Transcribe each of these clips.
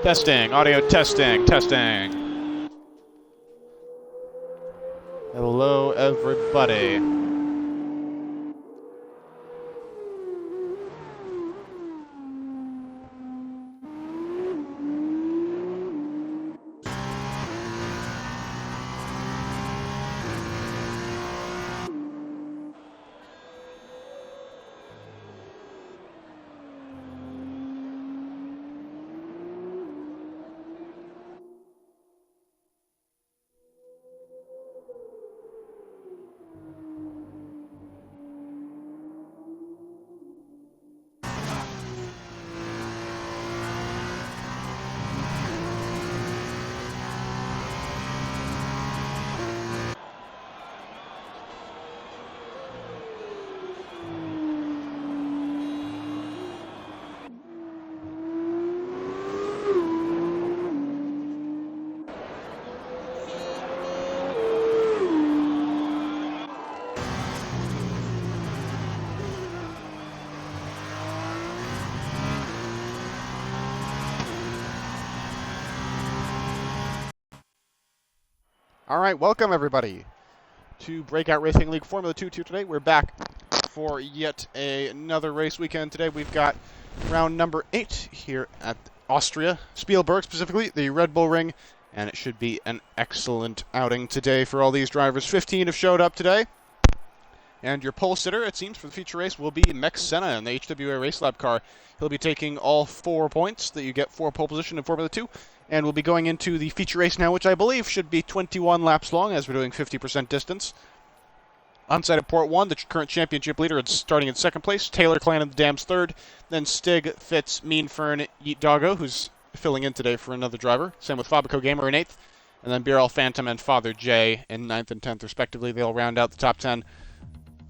Testing, audio testing, testing. Hello, everybody. All right, welcome everybody to Breakout Racing League Formula 2 today. We're back for yet another race weekend. Today we've got round number 8 here at Austria, Spielberg specifically, the Red Bull Ring, and it should be an excellent outing today for all these drivers. 15 have showed up today, and your pole sitter, it seems, for the feature race will be Max Senna in the HWA Race Lab car. He'll be taking all 4 points that you get for pole position in Formula 2. And we'll be going into the feature race now, which I believe should be 21 laps long, as we're doing 50% distance. Unsighted Port 1, the current championship leader, is starting in 2nd place. Taylor Clan in the Dams 3rd. Then Stig, Fitz, Mean Fern, Yeet Doggo, who's filling in today for another driver. Same with Fabico Gamer in 8th. And then BRL Phantom and Father J in 9th and 10th, respectively. They'll round out the top 10.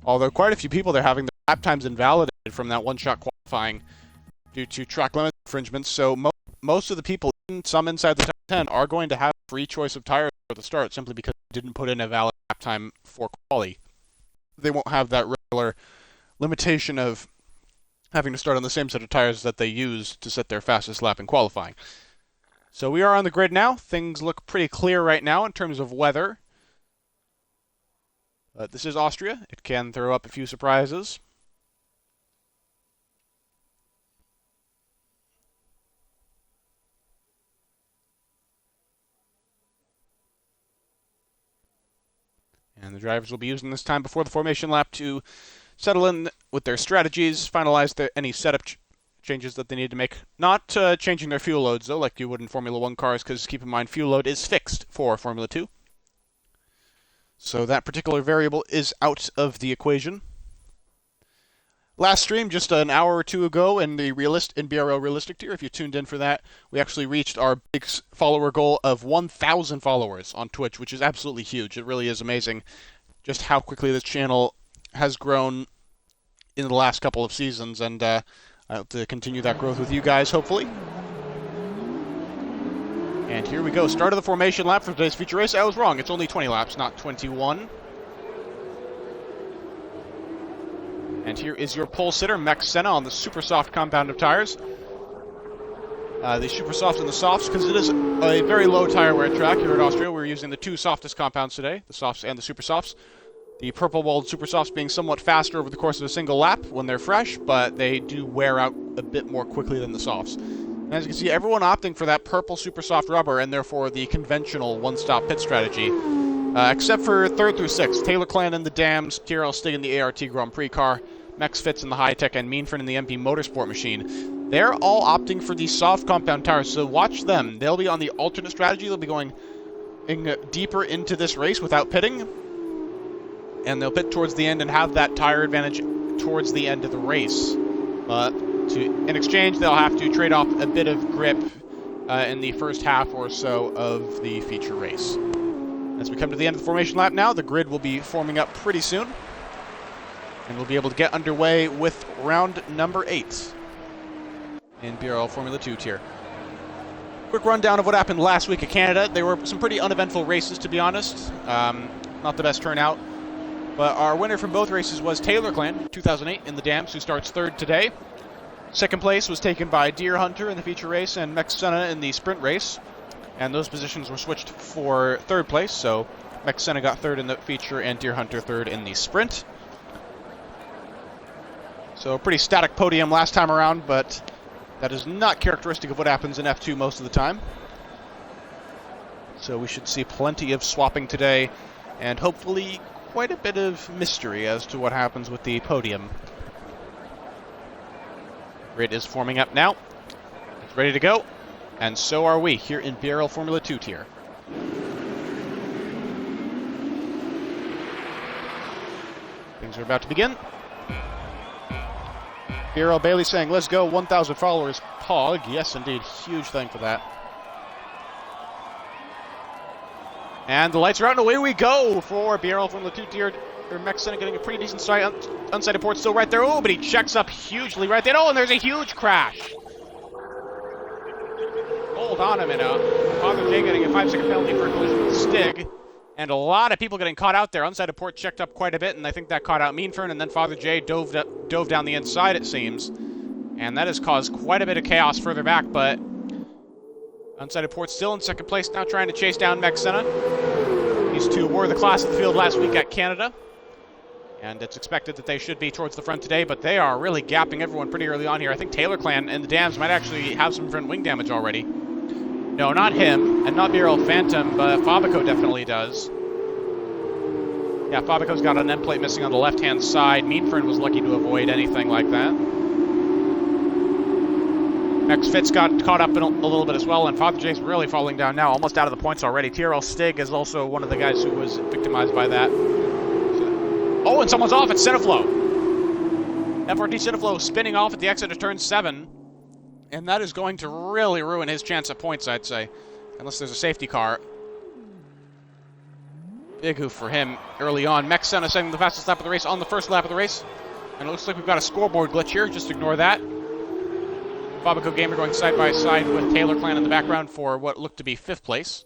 Although quite a few people, they're having their lap times invalidated from that one-shot qualifying due to track limit infringements. So most of the people, some inside the top 10, are going to have free choice of tires at the start simply because they didn't put in a valid lap time for quali. They won't have that regular limitation of having to start on the same set of tires that they used to set their fastest lap in qualifying. So we are on the grid now. Things look pretty clear right now in terms of weather. This is Austria. It can throw up a few surprises. And the drivers will be using this time before the formation lap to settle in with their strategies, finalize any setup changes that they need to make. Not changing their fuel loads, though, like you would in Formula 1 cars, because keep in mind, fuel load is fixed for Formula 2. So that particular variable is out of the equation. Last stream, just an hour or two ago in the BRL Realistic tier, if you tuned in for that, we actually reached our big follower goal of 1,000 followers on Twitch, which is absolutely huge. It really is amazing just how quickly this channel has grown in the last couple of seasons, and I hope to continue that growth with you guys, hopefully. And here we go, start of the formation lap for today's feature race. I was wrong, it's only 20 laps, not 21. And here is your pole sitter, Max Senna, on the super soft compound of tires. The super soft and the softs, because it is a very low tire wear track here at Austria. We're using the 2 softest compounds today, the softs and the super softs. The purple walled super softs being somewhat faster over the course of a single lap when they're fresh, but they do wear out a bit more quickly than the softs. And as you can see, everyone opting for that purple super soft rubber and therefore the conventional one-stop pit strategy. Except for 3rd through 6th. Taylor Clan in the Dams, TRL Stig in the ART Grand Prix car, Max Fitz in the High-Tech, and Meanford in the MP Motorsport machine. They're all opting for these soft compound tires, so watch them. They'll be on the alternate strategy. They'll be going deeper into this race without pitting, and they'll pit towards the end and have that tire advantage towards the end of the race. In exchange, they'll have to trade off a bit of grip in the first half or so of the feature race. As we come to the end of the formation lap now, the grid will be forming up pretty soon. And we'll be able to get underway with round number 8 in BRL Formula 2 tier. Quick rundown of what happened last week at Canada. There were some pretty uneventful races, to be honest. Not the best turnout. But our winner from both races was Taylor Clan, 2008 in the Dams, who starts 3rd today. Second place was taken by Deer Hunter in the feature race and Mex Senna in the sprint race. And those positions were switched for third place, so Mex Senna got third in the feature and Deer Hunter third in the sprint. So a pretty static podium last time around, but that is not characteristic of what happens in F2 most of the time. So we should see plenty of swapping today, and hopefully quite a bit of mystery as to what happens with the podium. Grid is forming up now. It's ready to go, and so are we here in BRL Formula 2 tier. Things are about to begin. BRL Bailey saying, "Let's go, 1,000 followers, Pog." Yes, indeed, huge thing for that. And the lights are out and away we go for BRL Formula 2 tier. Mex Senna getting a pretty decent start. Unsighted Port still right there. Oh, but he checks up hugely right there. Oh, and there's a huge crash. Hold on a minute. Father J getting a 5-second penalty for a collision with Stig. And a lot of people getting caught out there. Unsighted Port checked up quite a bit, and I think that caught out Meanfern, and then Father J dove down the inside, it seems. And that has caused quite a bit of chaos further back, but Unsighted Port still in second place, now trying to chase down Mex Senna. These two were the class of the field last week at Canada, and it's expected that they should be towards the front today, but they are really gapping everyone pretty early on here. I think Taylor Clan and the Dams might actually have some front wing damage already. No, not him, and not BRL Phantom, but Fabico definitely does. Yeah, Fabico's got an end plate missing on the left-hand side. Meanfern was lucky to avoid anything like that. Max Fitz got caught up in a little bit as well, and Father J's really falling down now, almost out of the points already. TRL Stig is also one of the guys who was victimized by that. Oh, and someone's off at Cineflow. FRT Cineflow spinning off at the exit of turn 7, and that is going to really ruin his chance at points, I'd say, unless there's a safety car. Big hoof for him early on. Mex Senna setting the fastest lap of the race on the first lap of the race, and it looks like we've got a scoreboard glitch here. Just ignore that. Fabico Gamer going side by side with Taylor Clan in the background for what looked to be 5th place,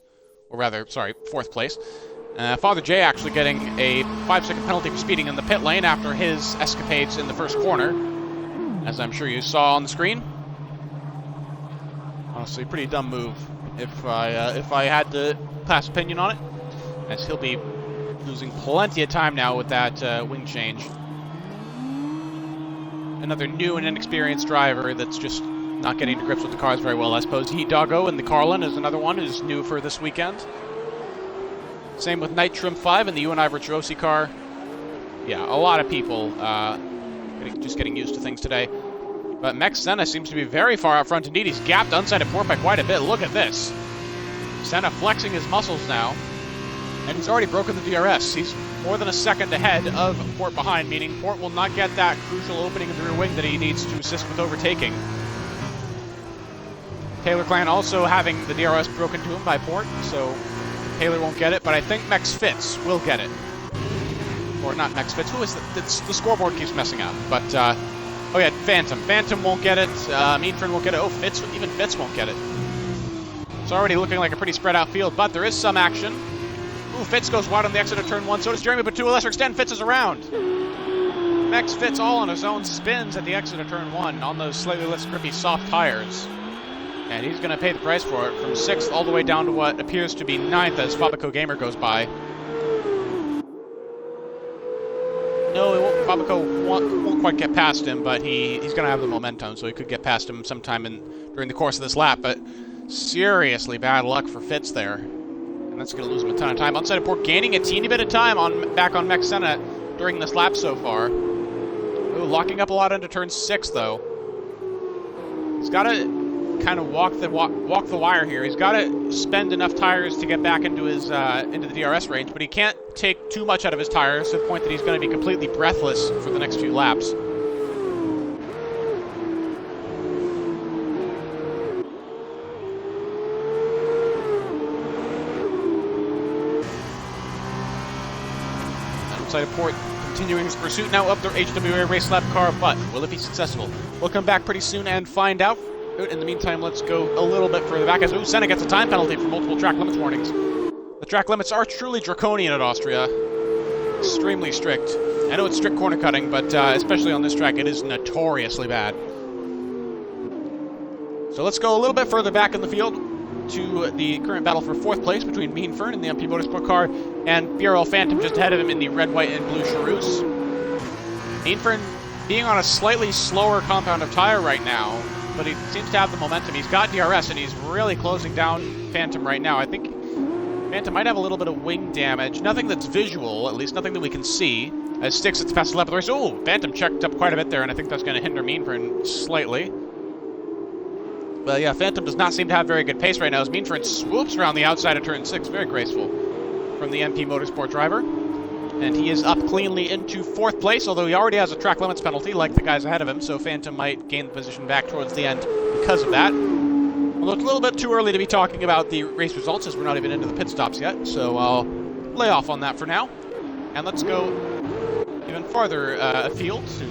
or rather, sorry, 4th place. Father J actually getting a 5-second penalty for speeding in the pit lane after his escapades in the first corner, as I'm sure you saw on the screen. Honestly, pretty dumb move if I had to pass opinion on it, as he'll be losing plenty of time now with that wing change. Another new and inexperienced driver that's just not getting to grips with the cars very well, I suppose. Heat Doggo in the Carlin is another one who's new for this weekend. Same with Night Trim 5 and the UNI Virtuosi car. Yeah, a lot of people just getting used to things today. But Mex Senna seems to be very far out front. Indeed, he's gapped Unsighted Port by quite a bit. Look at this. Senna flexing his muscles now. And he's already broken the DRS. He's more than a second ahead of Port behind, meaning Port will not get that crucial opening in the rear wing that he needs to assist with overtaking. Taylor Clan also having the DRS broken to him by Port, so Taylor won't get it, but I think Mex Fitz will get it. Or not Mex Fitz, who is the scoreboard keeps messing up, but, oh yeah, Phantom. Phantom won't get it, Meanfern won't get it, oh, even Fitz won't get it. It's already looking like a pretty spread out field, but there is some action. Ooh, Fitz goes wide on the exit of turn 1, so does Jeremy, but to a lesser extent, Fitz is around. Mex Fitz all on his own spins at the exit of turn 1 on those slightly less grippy soft tires. And he's going to pay the price for it from 6th all the way down to what appears to be 9th as Fabico Gamer goes by. No, Fabico won't quite get past him, but he's going to have the momentum, so he could get past him sometime during the course of this lap. But seriously bad luck for Fitz there. And that's going to lose him a ton of time. Unsighted Port gaining a teeny bit of time back on Mex Senna during this lap so far. Ooh, locking up a lot into turn 6, though. He's got to kind of walk the wire here. He's got to spend enough tires to get back into his into the DRS range, but he can't take too much out of his tires to the point that he's going to be completely breathless for the next few laps. Unsighted Port continuing his pursuit now up their HWA race lap car, but will it be successful? We'll come back pretty soon and find out. In the meantime, let's go a little bit further back as Senna gets a time penalty for multiple track limits warnings. The track limits are truly draconian at Austria. Extremely strict. I know it's strict corner cutting, but especially on this track, it is notoriously bad. So let's go a little bit further back in the field to the current battle for 4th place between Mean Fern in the MP Motorsport car and BRL Phantom just ahead of him in the red, white, and blue Charoos. Mean Fern being on a slightly slower compound of tire right now, but he seems to have the momentum. He's got DRS, and he's really closing down Phantom right now. I think Phantom might have a little bit of wing damage. Nothing that's visual, at least nothing that we can see. As Styx at the fastest lap of the race. Oh, Phantom checked up quite a bit there, and I think that's going to hinder Mean Fern slightly. But yeah, Phantom does not seem to have very good pace right now as Mean Fern swoops around the outside of turn 6. Very graceful from the MP Motorsport driver. And he is up cleanly into 4th place, although he already has a track limits penalty like the guys ahead of him, so Phantom might gain the position back towards the end because of that. Although it's a little bit too early to be talking about the race results as we're not even into the pit stops yet, so I'll lay off on that for now. And let's go even farther afield to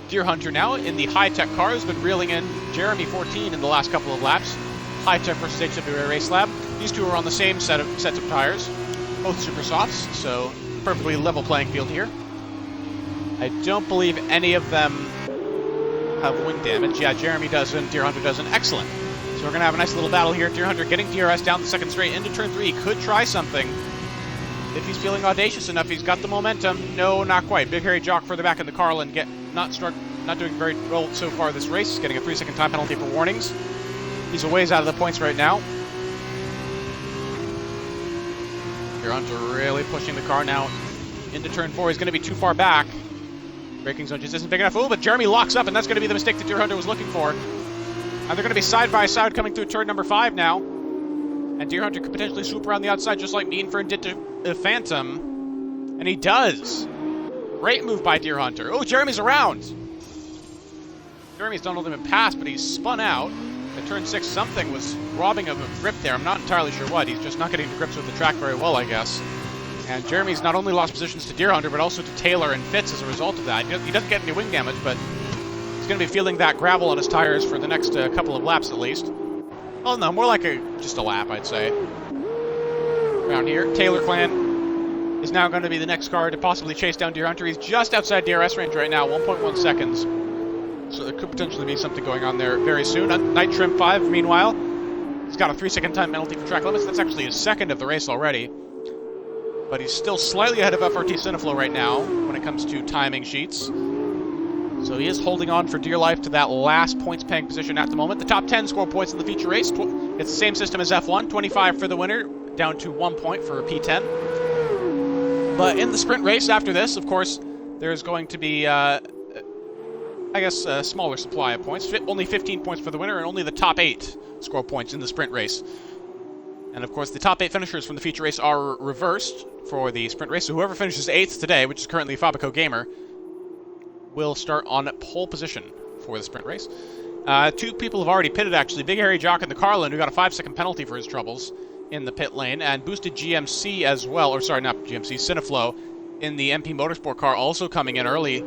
Deer Hunter now in the high-tech car. Has been reeling in Jeremy 14 in the last couple of laps. High-tech versus HWA Race Lab. These two are on the same sets of tires, both super softs, so perfectly level playing field here. I don't believe any of them have wing damage. Yeah, Jeremy doesn't, Deer Hunter doesn't. Excellent. So we're going to have a nice little battle here. Deer Hunter getting DRS down the second straight into turn 3. Could try something if he's feeling audacious enough. He's got the momentum. No, not quite. Big Hairy Jock further back in the car and not doing very well so far this race. He's getting a 3-second time penalty for warnings. He's a ways out of the points right now. Deer Hunter really pushing the car now into turn 4. He's going to be too far back. Braking zone just isn't big enough. Oh, but Jeremy locks up, and that's going to be the mistake that Deer Hunter was looking for. And they're going to be side by side coming through turn number 5 now. And Deer Hunter could potentially swoop around the outside just like Mean Fern did to Phantom. And he does. Great move by Deer Hunter. Oh, Jeremy's around. Jeremy's done all them in pass, but he's spun out. At turn 6, something was robbing him of grip there. I'm not entirely sure what. He's just not getting to grips with the track very well, I guess. And Jeremy's not only lost positions to Deer Hunter, but also to Taylor and Fitz as a result of that. He doesn't get any wing damage, but he's going to be feeling that gravel on his tires for the next couple of laps at least. Oh no, more like just a lap, I'd say. Around here, Taylor Clan is now going to be the next car to possibly chase down Deer Hunter. He's just outside DRS range right now, 1.1 seconds. So there could potentially be something going on there very soon. Night Trim 5, meanwhile, he's got a 3-second time penalty for track limits. That's actually his second of the race already. But he's still slightly ahead of FRT Cineflow right now when it comes to timing sheets. So he is holding on for dear life to that last points-paying position at the moment. The top 10 score points in the feature race. It's the same system as F1, 25 for the winner, down to 1 point for P10. But in the sprint race after this, of course, there's going to be, I guess, a smaller supply of points. Only 15 points for the winner, and only the top 8 score points in the sprint race. And of course, the top 8 finishers from the feature race are reversed for the sprint race. So whoever finishes 8th today, which is currently Fabico Gamer, will start on pole position for the sprint race. 2 people have already pitted, actually. Big Hairy Jock and the Carlin, who got a 5-second penalty for his troubles in the pit lane, and Boosted GMC as well, or sorry, not GMC, Cineflow in the MP Motorsport car also coming in early.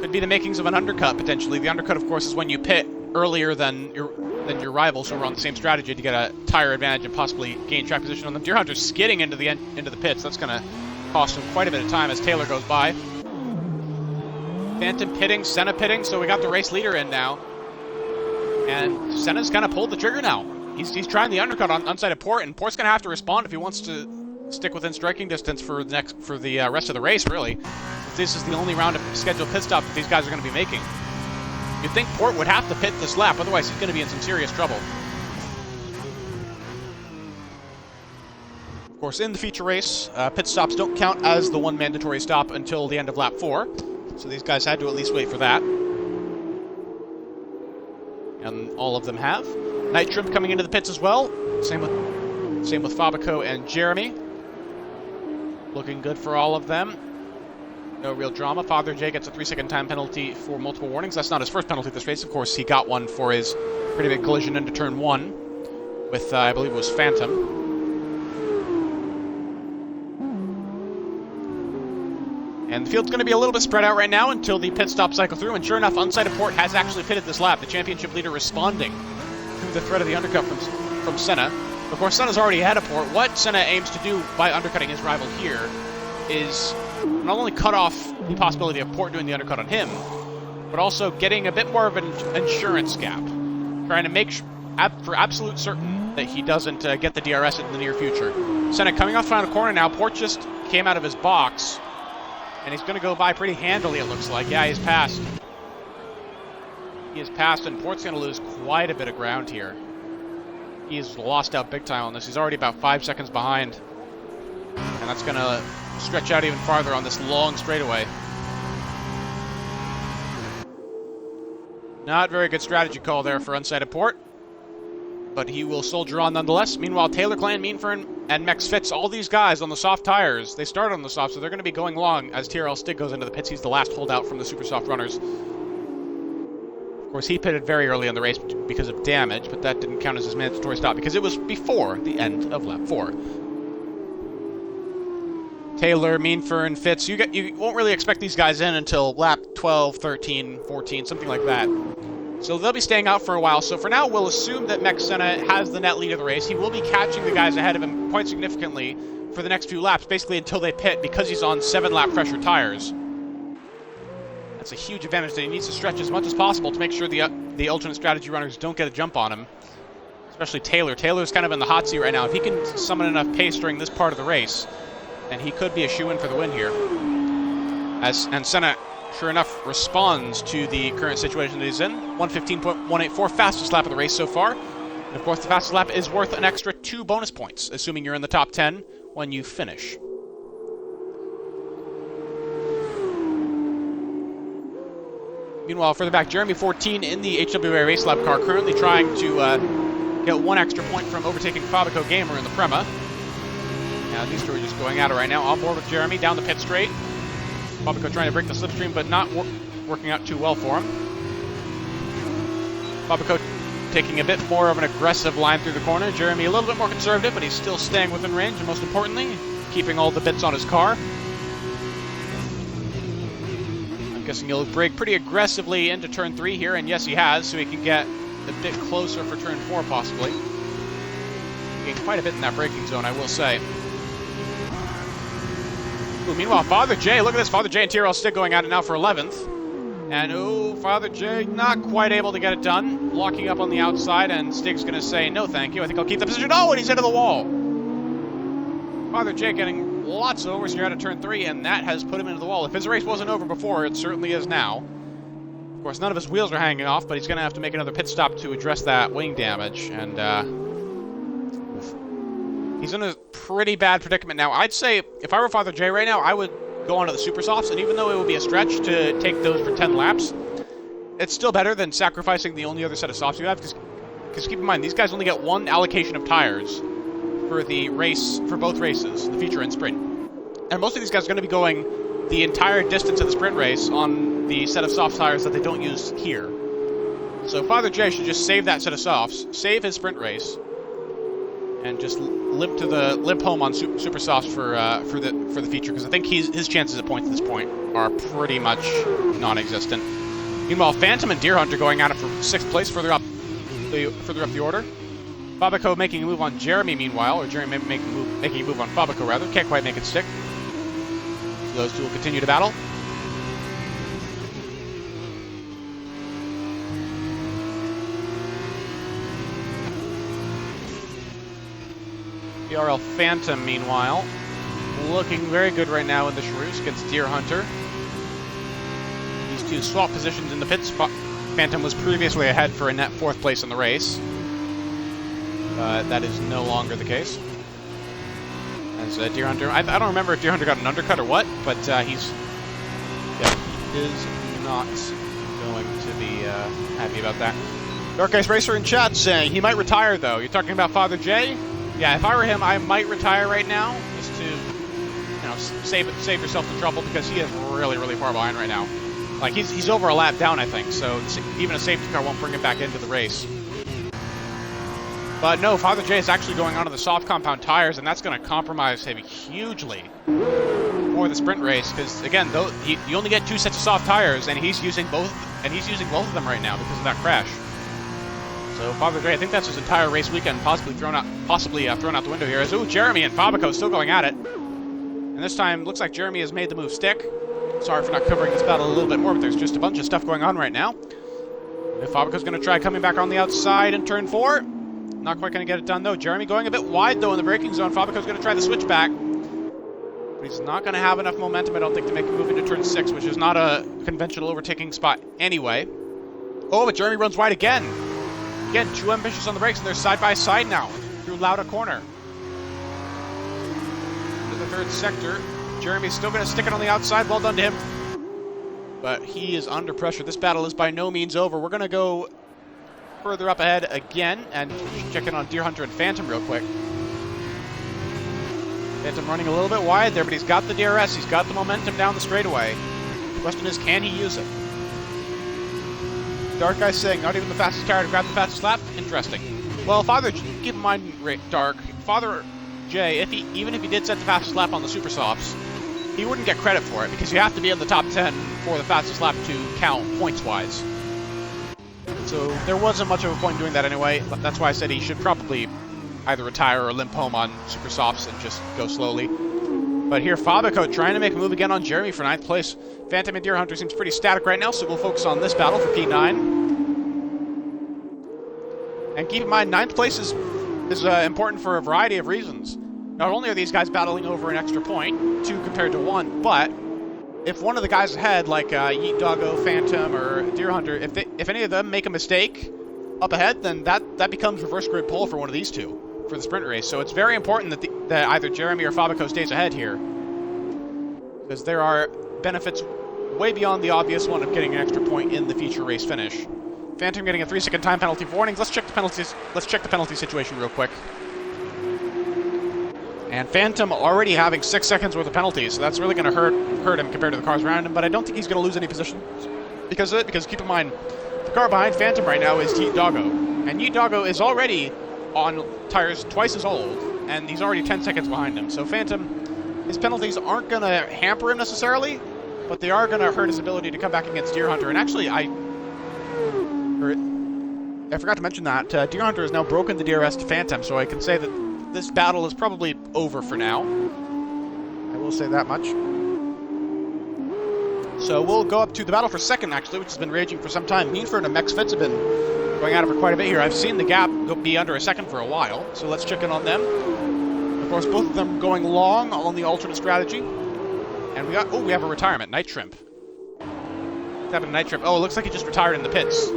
Could be the makings of an undercut, potentially. The undercut, of course, is when you pit earlier than your rivals who are on the same strategy to get a tire advantage and possibly gain track position on them. Deer Hunter's skidding into the pits. That's going to cost him quite a bit of time as Taylor goes by. Phantom pitting, Senna pitting, so we got the race leader in now. And Senna's kind of pulled the trigger now. He's trying the undercut on Unsighted Port, and Port's going to have to respond if he wants to stick within striking distance for the rest of the race, really. This is the only round of scheduled pit stop that these guys are going to be making. You'd think Port would have to pit this lap, otherwise he's going to be in some serious trouble. Of course, in the feature race, pit stops don't count as the one mandatory stop until the end of lap 4. So these guys had to at least wait for that. And all of them have. Night Trim coming into the pits as well. Same with Fabico and Jeremy. Looking good for all of them. No real drama. Father J gets a 3-second time penalty for multiple warnings. That's not his first penalty this race. Of course, he got one for his pretty big collision into turn 1 with, I believe it was Phantom. And the field's going to be a little bit spread out right now until the pit stop cycle through. And sure enough, Unsighted Port has actually pitted this lap. The championship leader responding to the threat of the undercut from Senna. Of course, Senna's already ahead of Port. What Senna aims to do by undercutting his rival here is not only cut off the possibility of Port doing the undercut on him, but also getting a bit more of an insurance gap. Trying trying to make for absolute certain that he doesn't get the DRS in the near future. Senna coming off around the corner now. Port just came out of his box, and he's going to go by pretty handily, it looks like. Yeah, he's passed. He has passed, and Port's going to lose quite a bit of ground here. He's lost out big time on this. He's already about 5 seconds behind, and that's going to stretch out even farther on this long straightaway. Not very good strategy call there for Unsighted Port, but he will soldier on nonetheless. Meanwhile, Taylor, Clan, Meanfern, and Mex Fitz, all these guys on the soft tires, they started on the soft, so they're going to be going long as TRL Stig goes into the pits. He's the last holdout from the super soft runners. Of course, he pitted very early in the race because of damage, but that didn't count as his mandatory stop because it was before the end of lap 4. Taylor, Meanfern, Fitz, you won't really expect these guys in until lap 12, 13, 14, something like that. So they'll be staying out for a while. So for now, we'll assume that Mex Senna has the net lead of the race. He will be catching the guys ahead of him quite significantly for the next few laps, basically until they pit, because he's on 7-lap pressure tires. That's a huge advantage that he needs to stretch as much as possible to make sure the alternate strategy runners don't get a jump on him, especially Taylor. Taylor's kind of in the hot seat right now. If he can summon enough pace during this part of the race, then he could be a shoo-in for the win here. And Senna, sure enough, responds to the current situation that he's in. 1:15.184, fastest lap of the race so far. And of course, the fastest lap is worth an extra 2 bonus points, assuming you're in the top 10 when you finish. Meanwhile, further back, Jeremy 14 in the HWA Race Lab car, currently trying to get 1 extra point from overtaking Fabico Gamer in the Prema. Now these two are just going at it right now. On board with Jeremy, down the pit straight. Fabico trying to break the slipstream, but not working out too well for him. Fabico taking a bit more of an aggressive line through the corner. Jeremy a little bit more conservative, but he's still staying within range, and most importantly, keeping all the bits on his car. I'm guessing he'll brake pretty aggressively into turn 3 here, and yes, he has, so he can get a bit closer for turn 4 possibly. He gained quite a bit in that braking zone, I will say. Ooh, meanwhile, Father J, look at this. Father J and TRL Stig going at it now for 11th. And, Father J not quite able to get it done. Locking up on the outside, and Stig's going to say, no thank you. I think I'll keep the position. Oh, and he's into the wall. Father J getting lots of overs here out of turn 3, and that has put him into the wall. If his race wasn't over before, it certainly is now. Of course, none of his wheels are hanging off, but he's going to have to make another pit stop to address that wing damage. And, he's in a pretty bad predicament now. I'd say if I were Father J right now, I would go onto the super softs, and even though it would be a stretch to take those for 10 laps, it's still better than sacrificing the only other set of softs you have, because keep in mind, these guys only get 1 allocation of tires for the race, for both races, the feature and sprint. And most of these guys are going to be going the entire distance of the sprint race on the set of soft tires that they don't use here. So Father J should just save that set of softs, save his sprint race, and just limp home on super softs for the feature, because I think his chances at points at this point are pretty much non-existent. Meanwhile, Phantom and Deer Hunter going at it for 6th place further up the order. Fabico making a move on Jeremy meanwhile, or Jeremy making a move on Fabico rather. Can't quite make it stick. So those two will continue to battle. BRL Phantom, meanwhile, looking very good right now in the Charouse against Deer Hunter. These two swap positions in the pits. Phantom was previously ahead for a net 4th place in the race. That is no longer the case. As Deer Hunter, I don't remember if Deer Hunter got an undercut or what, but he is not going to be happy about that. Dark Ice Racer in chat saying he might retire, though. You're talking about Father J? Yeah, if I were him, I might retire right now, just to, save yourself the trouble, because he is really, really far behind right now. Like, he's over a lap down, I think, so even a safety car won't bring him back into the race. But no, Father J is actually going onto the soft compound tires, and that's going to compromise him hugely for the sprint race, because again, you only get 2 sets of soft tires, and he's using both of them right now because of that crash. So Father J, I think that's his entire race weekend possibly thrown out the window here. As Jeremy and Fabico still going at it, and this time looks like Jeremy has made the move stick. Sorry for not covering this battle a little bit more, but there's just a bunch of stuff going on right now. If Fabrico's going to try coming back on the outside in turn 4. Not quite going to get it done, though. Jeremy going a bit wide, though, in the braking zone. Fabrico's going to try the switchback. But he's not going to have enough momentum, I don't think, to make a move into turn 6, which is not a conventional overtaking spot anyway. Oh, but Jeremy runs wide again. Again, too ambitious on the brakes, and they're side by side now through Lauda Corner. To the third sector. Jeremy's still going to stick it on the outside. Well done to him. But he is under pressure. This battle is by no means over. We're going to go further up ahead again and check in on Deer Hunter and Phantom real quick. Phantom running a little bit wide there, but he's got the DRS. He's got the momentum down the straightaway. The question is, can he use it? Dark Guy saying, not even the fastest tire to grab the fastest lap? Interesting. Well, Father, keep in mind, Dark, Father J, even if he did set the fastest lap on the Super Softs, he wouldn't get credit for it, because you have to be in the top 10 for the fastest lap to count points-wise. So there wasn't much of a point in doing that anyway. That's why I said he should probably either retire or limp home on Super Softs and just go slowly. But here, Fabrico trying to make a move again on Jeremy for 9th place. Phantom and Deer Hunter seems pretty static right now, so we'll focus on this battle for P9. And keep in mind, 9th place is important for a variety of reasons. Not only are these guys battling over an extra point, 2 compared to 1, but if one of the guys ahead, like Yeet Doggo, Phantom, or Deer Hunter, if any of them make a mistake up ahead, then that becomes reverse grid pole for one of these two for the sprint race. So it's very important that either Jeremy or Fabrico stays ahead here, because there are benefits way beyond the obvious one of getting an extra point in the feature race finish. Phantom getting a 3-second time penalty for warnings. Let's check the penalties. Let's check the penalty situation real quick. And Phantom already having 6 seconds worth of penalties, so that's really going to hurt him compared to the cars around him. But I don't think he's going to lose any position because of it. Because keep in mind, the car behind Phantom right now is Yeet Doggo, and Yeet Doggo is already on tires twice as old, and he's already 10 seconds behind him. So Phantom, his penalties aren't going to hamper him necessarily, but they are going to hurt his ability to come back against Deer Hunter. And actually, I forgot to mention that Deer Hunter has now broken the DRS to Phantom, so I can say that this battle is probably over for now. I will say that much. So we'll go up to the battle for second, actually, which has been raging for some time. Meanford and Mex Fitz have been going at it for quite a bit here. I've seen the gap be under a second for a while, so let's check in on them. Of course, both of them going long on the alternate strategy. And we have a retirement, Night Shrimp. What's happened to Night Shrimp? Oh, it looks like he just retired in the pits.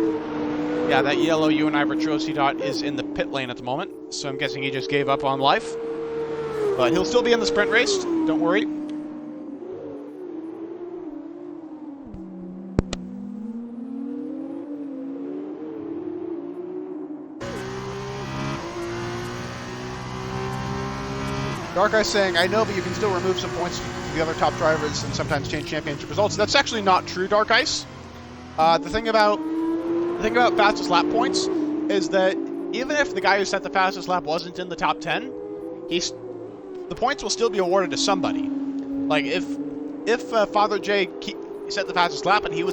Yeah, that yellow UNI Virtuosi dot is in the pit lane at the moment, so I'm guessing he just gave up on life. But he'll still be in the sprint race, don't worry. Dark Eye saying, I know, but you can still remove some points from the other top drivers and sometimes change championship results. That's actually not true, Dark Ice. The thing about fastest lap points is that even if the guy who set the fastest lap wasn't in the top 10, the points will still be awarded to somebody. Like if Father J set the fastest lap and he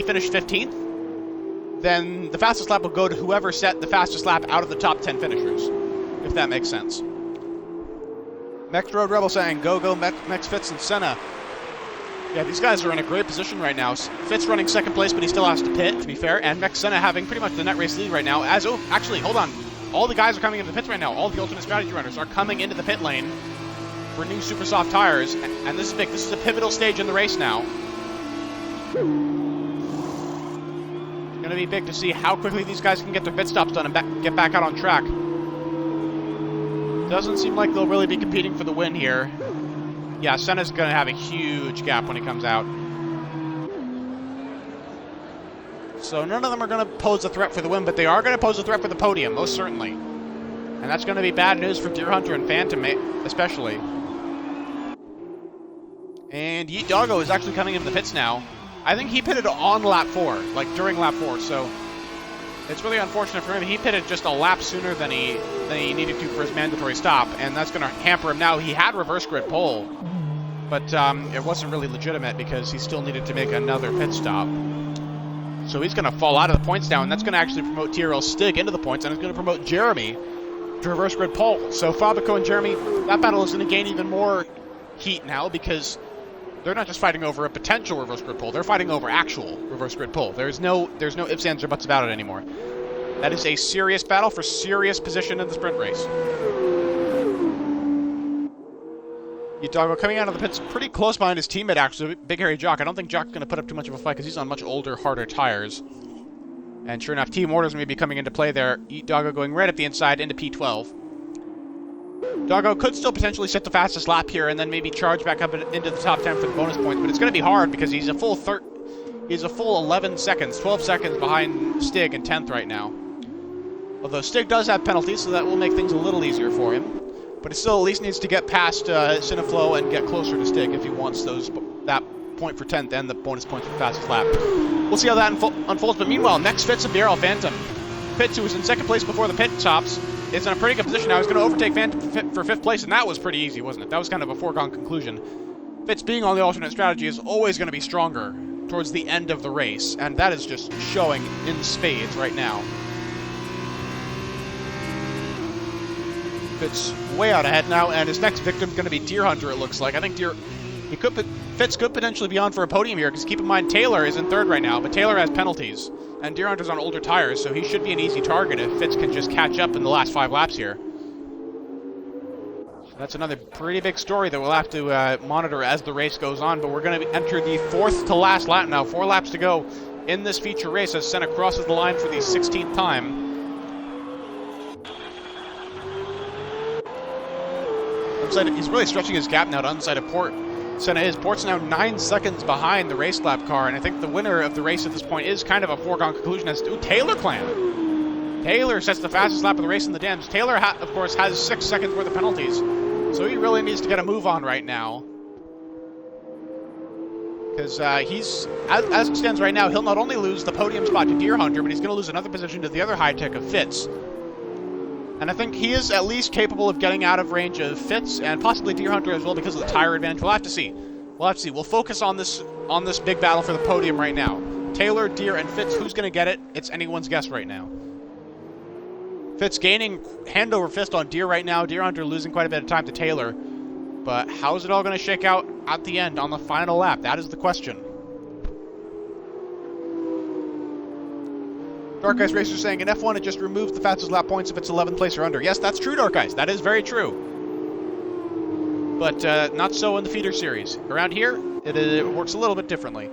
finished 15th, then the fastest lap will go to whoever set the fastest lap out of the top 10 finishers, if that makes sense. Next Road Rebel saying, go Mex Fitz and Senna. Yeah, these guys are in a great position right now. Fitz running second place, but he still has to pit, to be fair. And Mex Senna having pretty much the net race lead right now. Actually, hold on. All the guys are coming into the pits right now. All the alternate strategy runners are coming into the pit lane for new super soft tires. And this is big. This is a pivotal stage in the race now. It's going to be big to see how quickly these guys can get their pit stops done and get back out on track. Doesn't seem like they'll really be competing for the win here. Yeah, Senna's going to have a huge gap when he comes out. So none of them are going to pose a threat for the win, but they are going to pose a threat for the podium, most certainly. And that's going to be bad news for Deer Hunter and Phantom, especially. And Yeet Doggo is actually coming into the pits now. I think he pitted on lap 4, like during lap 4, so it's really unfortunate for him. He pitted just a lap sooner than he needed to for his mandatory stop, and that's going to hamper him now. He had reverse grid pole, but it wasn't really legitimate because he still needed to make another pit stop. So he's going to fall out of the points now, and that's going to actually promote TRL Stig into the points, and it's going to promote Jeremy to reverse grid pole. So Fabrico and Jeremy, that battle is going to gain even more heat now because they're not just fighting over a potential reverse grid pull, they're fighting over actual reverse grid pull. There's no ifs, ands, or buts about it anymore. That is a serious battle for serious position in the sprint race. Doggo coming out of the pits pretty close behind his teammate, actually, Big Hairy Jock. I don't think Jock's going to put up too much of a fight because he's on much older, harder tires. And sure enough, team orders may be coming into play there. Doggo going right up the inside into P12. Doggo could still potentially set the fastest lap here and then maybe charge back up into the top 10 for the bonus points, but it's going to be hard because he's a full 11 seconds, 12 seconds behind Stig in 10th right now. Although Stig does have penalties, so that will make things a little easier for him. But he still at least needs to get past Cineflow and get closer to Stig if he wants that point for 10th and the bonus points for the fastest lap. We'll see how that unfolds, but meanwhile, next Fitz and BRL Phantom. Fitz, who was in second place before the pit stops, is in a pretty good position now. He's going to overtake Phantom for 5th place, and that was pretty easy, wasn't it? That was kind of a foregone conclusion. Fitz, being on the alternate strategy, is always going to be stronger towards the end of the race, and that is just showing in spades right now. Fitz way out ahead now, and his next victim is going to be Deer Hunter, it looks like. I think Fitz could potentially be on for a podium here, because keep in mind, Taylor is in 3rd right now, but Taylor has penalties, and Deer Hunter's on older tires, so he should be an easy target if Fitz can just catch up in the last 5 laps here. That's another pretty big story that we'll have to monitor as the race goes on, but we're going to enter the 4th to last lap now. 4 laps to go in this feature race as Senna crosses the line for the 16th time. He's really stretching his gap now to Unsighted Port. Senna is. Port's now 9 seconds behind the race lap car, and I think the winner of the race at this point is kind of a foregone conclusion as to Taylor Clan. Taylor sets the fastest lap of the race in the Dems. Taylor, of course, has 6 seconds worth of penalties, so he really needs to get a move on right now. Because as it stands right now, he'll not only lose the podium spot to Deer Hunter, but he's going to lose another position to the other high-tech of Fitz. And I think he is at least capable of getting out of range of Fitz and possibly Deer Hunter as well because of the tire advantage. We'll have to see. We'll focus on this big battle for the podium right now. Taylor, Deer, and Fitz. Who's going to get it? It's anyone's guess right now. Fitz gaining hand over fist on Deer right now. Deer Hunter losing quite a bit of time to Taylor. But how's it all going to shake out at the end on the final lap? That is the question. Dark Ice Racer saying, in F1 it just removes the fastest lap points if it's 11th place or under. Yes, that's true, Dark Ice. That is very true. But not so in the feeder series. Around here, it works a little bit differently.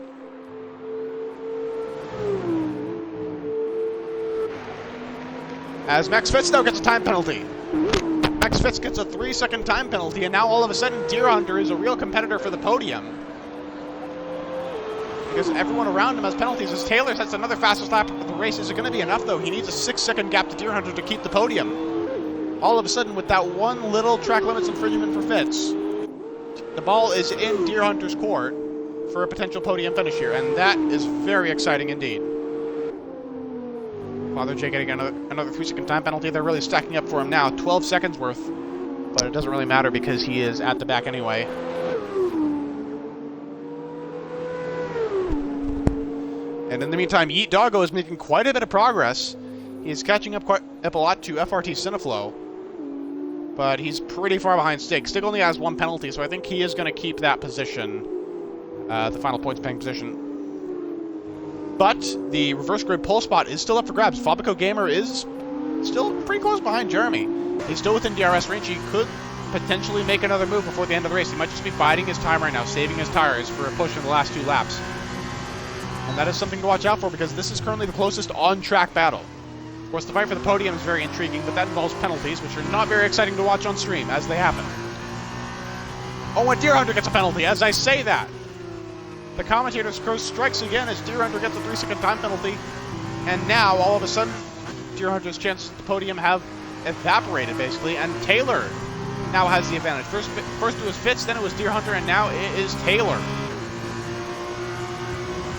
As Max Fitz now gets a time penalty. Max Fitz gets a 3-second time penalty, and now all of a sudden Deer Hunter is a real competitor for the podium. Because everyone around him has penalties. As Taylor sets another fastest lap of the race, is it going to be enough, though? He needs a 6-second gap to Deer Hunter to keep the podium. All of a sudden, with that one little track limits infringement for Fitz, the ball is in Deer Hunter's court for a potential podium finish here, and that is very exciting indeed. Father J getting another 3-second time penalty. They're really stacking up for him now. 12 seconds worth, but it doesn't really matter because he is at the back anyway. And in the meantime, Yeet Doggo is making quite a bit of progress. He's catching up quite a lot to FRT Cineflow, but he's pretty far behind Stig. Stig only has 1 penalty, so I think he is going to keep that position, the final points paying position. But the reverse grid pole spot is still up for grabs. Fabico Gamer is still pretty close behind Jeremy. He's still within DRS range. He could potentially make another move before the end of the race. He might just be biding his time right now, saving his tires for a push in the last 2 laps. And that is something to watch out for because this is currently the closest on-track battle. Of course, the fight for the podium is very intriguing, but that involves penalties, which are not very exciting to watch on stream as they happen. Oh, and Deer Hunter gets a penalty. As I say that, the commentator's crow strikes again as Deer Hunter gets a 3-second time penalty. And now, all of a sudden, Deer Hunter's chances at the podium have evaporated, basically, and Taylor now has the advantage. First it was Fitz, then it was Deer Hunter, and now it is Taylor.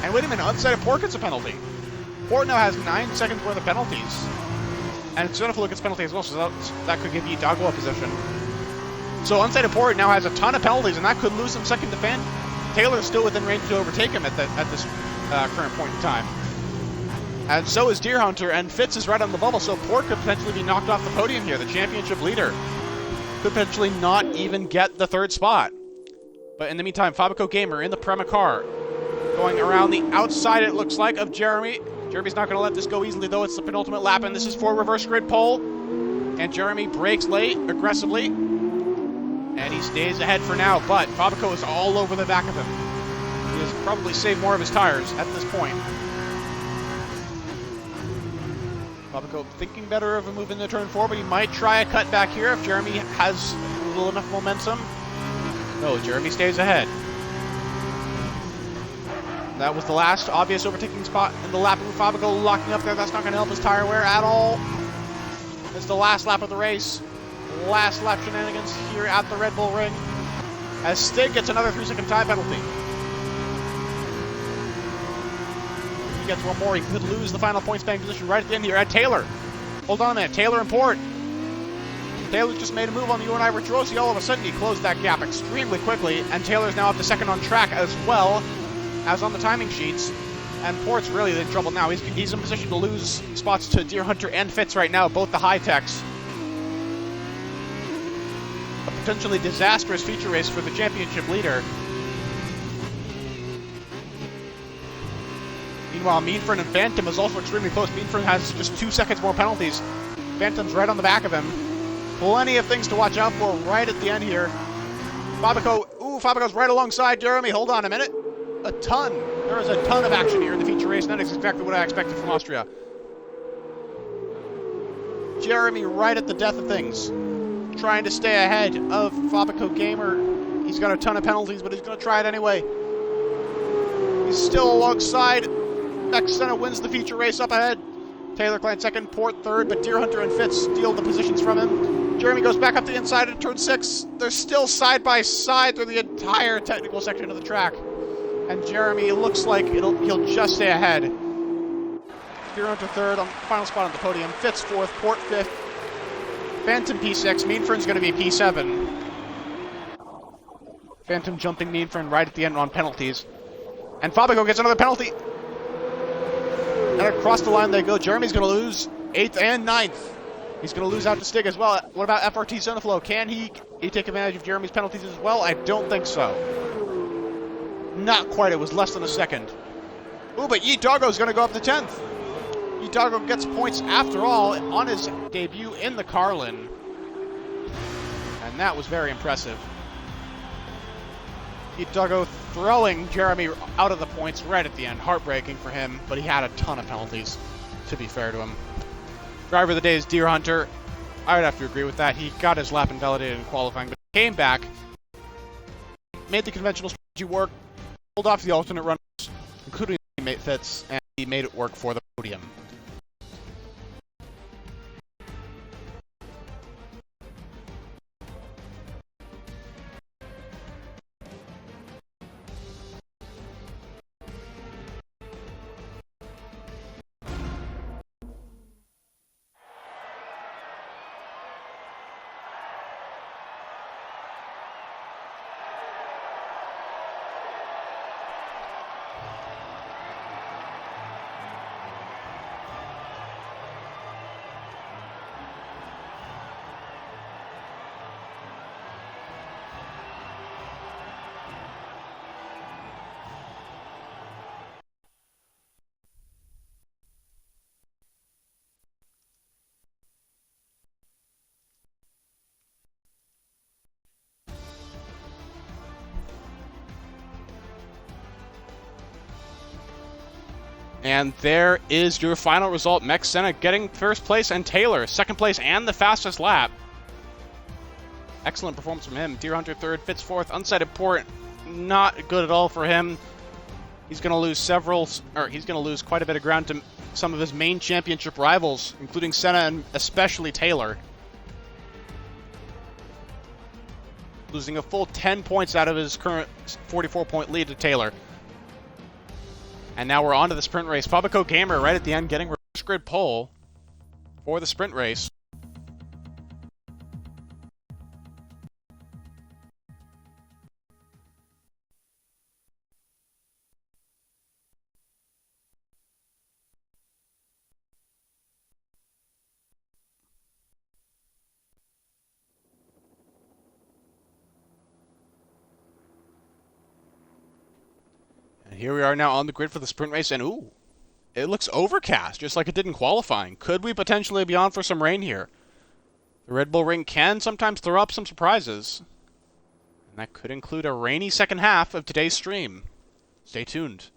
And wait a minute, Unsighted Port gets a penalty. Port now has 9 seconds worth of penalties. And Cineflow gets a penalty as well, so that could give Yeet Doggo a position. So Unsighted Port now has a ton of penalties, and that could lose him second to Fan. Taylor's still within range to overtake him at this current point in time. And so is Deer Hunter, and Fitz is right on the bubble, so Port could potentially be knocked off the podium here. The championship leader could potentially not even get the 3rd spot. But in the meantime, Fabico Gamer in the Prema car, going around the outside, it looks like, of Jeremy. Jeremy's not going to let this go easily, though. It's the penultimate lap, and this is for reverse grid pole. And Jeremy brakes late, aggressively. And he stays ahead for now, but Fabico is all over the back of him. He has probably saved more of his tires at this point. Fabico thinking better of a move in the turn 4, but he might try a cut back here if Jeremy has little enough momentum. No, Jeremy stays ahead. That was the last obvious overtaking spot in the lap with Fabico locking up there. That's not going to help his tire wear at all. It's the last lap of the race. Last lap shenanigans here at the Red Bull Ring, as Stig gets another 3-second time penalty. If he gets one more, he could lose the final points bank position right at the end here. At Taylor, hold on a minute, Taylor and Port. Taylor just made a move on the UNI Virtuosi. All of a sudden he closed that gap extremely quickly, and Taylor's now up to second on track as well as on the timing sheets. And Port's really in trouble now. He's in position to lose spots to Deer Hunter and Fitz right now, both the high techs. A potentially disastrous feature race for the championship leader. Meanwhile, Meanford and Phantom is also extremely close. Meanford has just 2 seconds more penalties. Phantom's right on the back of him. Plenty of things to watch out for right at the end here. Fabico's right alongside Jeremy. Hold on a minute. There is a ton of action here in the feature race, and that is exactly what I expected from Austria. Jeremy right at the death of things, trying to stay ahead of Fabico Gamer. He's got a ton of penalties, but he's going to try it anyway. He's still alongside. Max Senna wins the feature race up ahead. Taylor Klein second, Port third, but Deer Hunter and Fitz steal the positions from him. Jeremy goes back up the inside in turn 6. They're still side by side through the entire technical section of the track. And Jeremy looks like he'll just stay ahead. Deer Hunter third on the final spot on the podium. Fitz fourth, Port fifth. Phantom P6, Meanfern's going to be P7. Phantom jumping Meanfern right at the end on penalties. And Fabico gets another penalty. And across the line they go. Jeremy's going to lose 8th and 9th. He's going to lose out to Stig as well. What about FRT Senaflow? Can he take advantage of Jeremy's penalties as well? I don't think so. Not quite. It was less than a second. Ooh, but Yi Doggo's going to go up to 10th. Yi Doggo gets points after all on his debut in the Carlin. And that was very impressive. Yi Doggo throwing Jeremy out of the points right at the end. Heartbreaking for him, but he had a ton of penalties, to be fair to him. Driver of the day is Deer Hunter. I would have to agree with that. He got his lap invalidated in qualifying, but came back, made the conventional strategy work, pulled off the alternate runners, including teammate Fitz, and he made it work for the podium. And there is your final result. Max Senna getting first place, and Taylor second place and the fastest lap. Excellent performance from him. Deer Hunter third, Fitz fourth. Unsighted Port, not good at all for him. He's going to lose quite a bit of ground to some of his main championship rivals, including Senna and especially Taylor. Losing a full 10 points out of his current 44-point lead to Taylor. And now we're on to the sprint race. Fabico Gamer right at the end getting reverse grid pole for the sprint race. And here we are now on the grid for the sprint race, and ooh, it looks overcast, just like it did in qualifying. Could we potentially be on for some rain here? The Red Bull Ring can sometimes throw up some surprises. And that could include a rainy second half of today's stream. Stay tuned.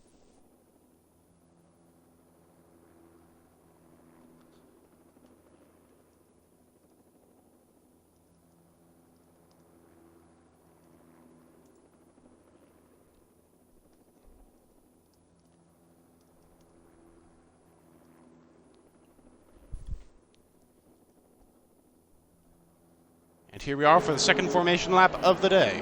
And here we are for the second formation lap of the day.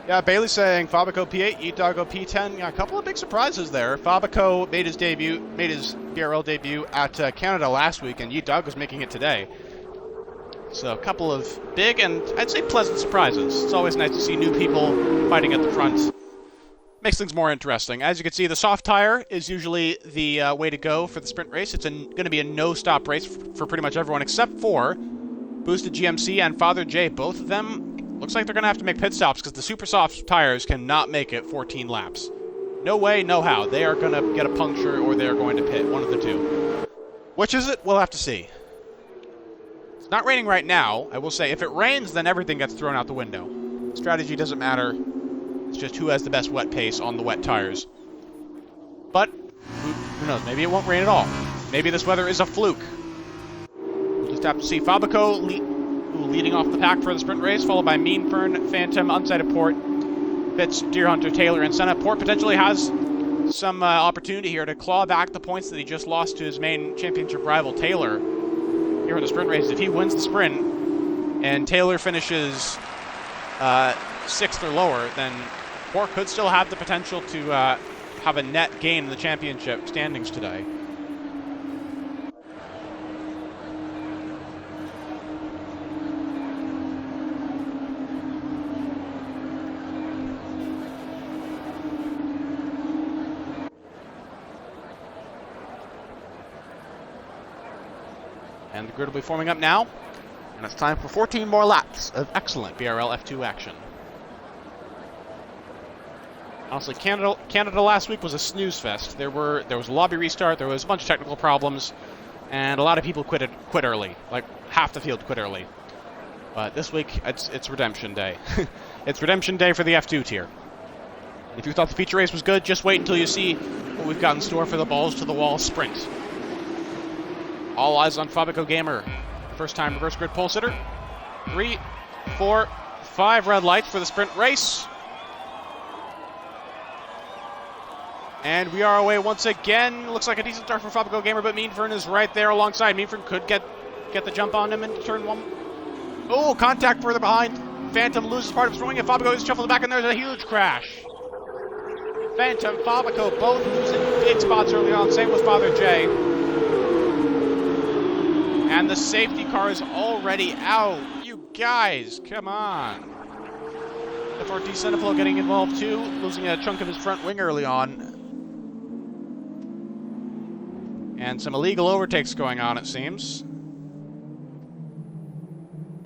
Yeah, Bailey saying Fabico P8, Itago P10. Yeah, a couple of big surprises there. Fabico made his BRL debut at Canada last week, and Itago's making it today. So a couple of big and I'd say pleasant surprises. It's always nice to see new people fighting at the front. Makes things more interesting. As you can see, the soft tire is usually the way to go for the sprint race. It's going to be a no-stop race for pretty much everyone except for Boosted GMC and Father J. Both of them, looks like they're going to have to make pit stops because the super soft tires cannot make it 14 laps. No way, no how. They are going to get a puncture or they're going to pit, one of the two. Which is it? We'll have to see. It's not raining right now. I will say, if it rains, then everything gets thrown out the window. Strategy doesn't matter. It's just who has the best wet pace on the wet tires. But, who knows, maybe it won't rain at all. Maybe this weather is a fluke. We'll just have to see. Fabico leading off the pack for the sprint race, followed by Mean Fern, Phantom, Unsighted Port, Fitz, Deer Hunter, Taylor, and Senna. Port potentially has some opportunity here to claw back the points that he just lost to his main championship rival, Taylor, here in the sprint race. If he wins the sprint, and Taylor finishes 6th or lower, then Port could still have the potential to have a net gain in the championship standings today. And the grid will be forming up now, and it's time for 14 more laps of excellent BRL F2 action. Honestly, Canada last week was a snooze fest. There was a lobby restart, there was a bunch of technical problems, and a lot of people quit early. Like, half the field quit early. But this week, it's redemption day. It's redemption day for the F2 tier. If you thought the feature race was good, just wait until you see what we've got in store for the balls to the wall sprint. All eyes on Fabico Gamer. First time reverse grid pole sitter. 3, 4, 5 red lights for the sprint race. And we are away once again. Looks like a decent start for Fabico Gamer, but Mean Fern is right there alongside. Mean Fern could get the jump on him into turn 1. Oh, contact further behind. Phantom loses part of his wing, and Fabico is shuffled back, and there's a huge crash. Phantom, Fabico, both losing big spots early on. Same with Father J. And the safety car is already out. You guys, come on. FRT Seneflow getting involved too, losing a chunk of his front wing early on. And some illegal overtakes going on, it seems.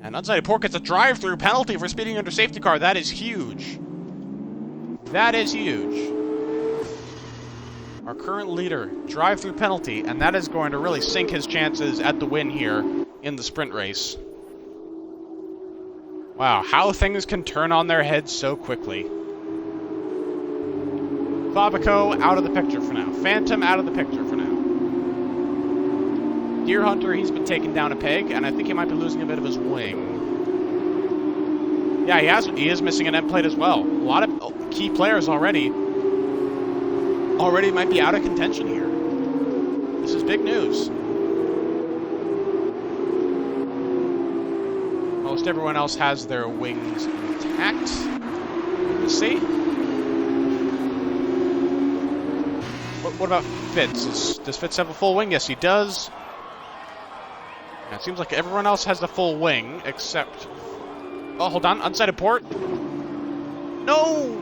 And Unsighted Port gets a drive-through penalty for speeding under safety car. That is huge. That is huge. Our current leader, drive-through penalty, and that is going to really sink his chances at the win here in the sprint race. Wow, how things can turn on their heads so quickly. Fabico out of the picture for now. Phantom out of the picture for now. Deer Hunter, he's been taken down a peg, and I think he might be losing a bit of his wing. Yeah, he is missing an end plate as well. A lot of key players already might be out of contention here. This is big news. Most everyone else has their wings intact. Let's see. What about Fitz? Does Fitz have a full wing? Yes, he does. It seems like everyone else has the full wing, except... Oh, hold on. Unsighted Port. No!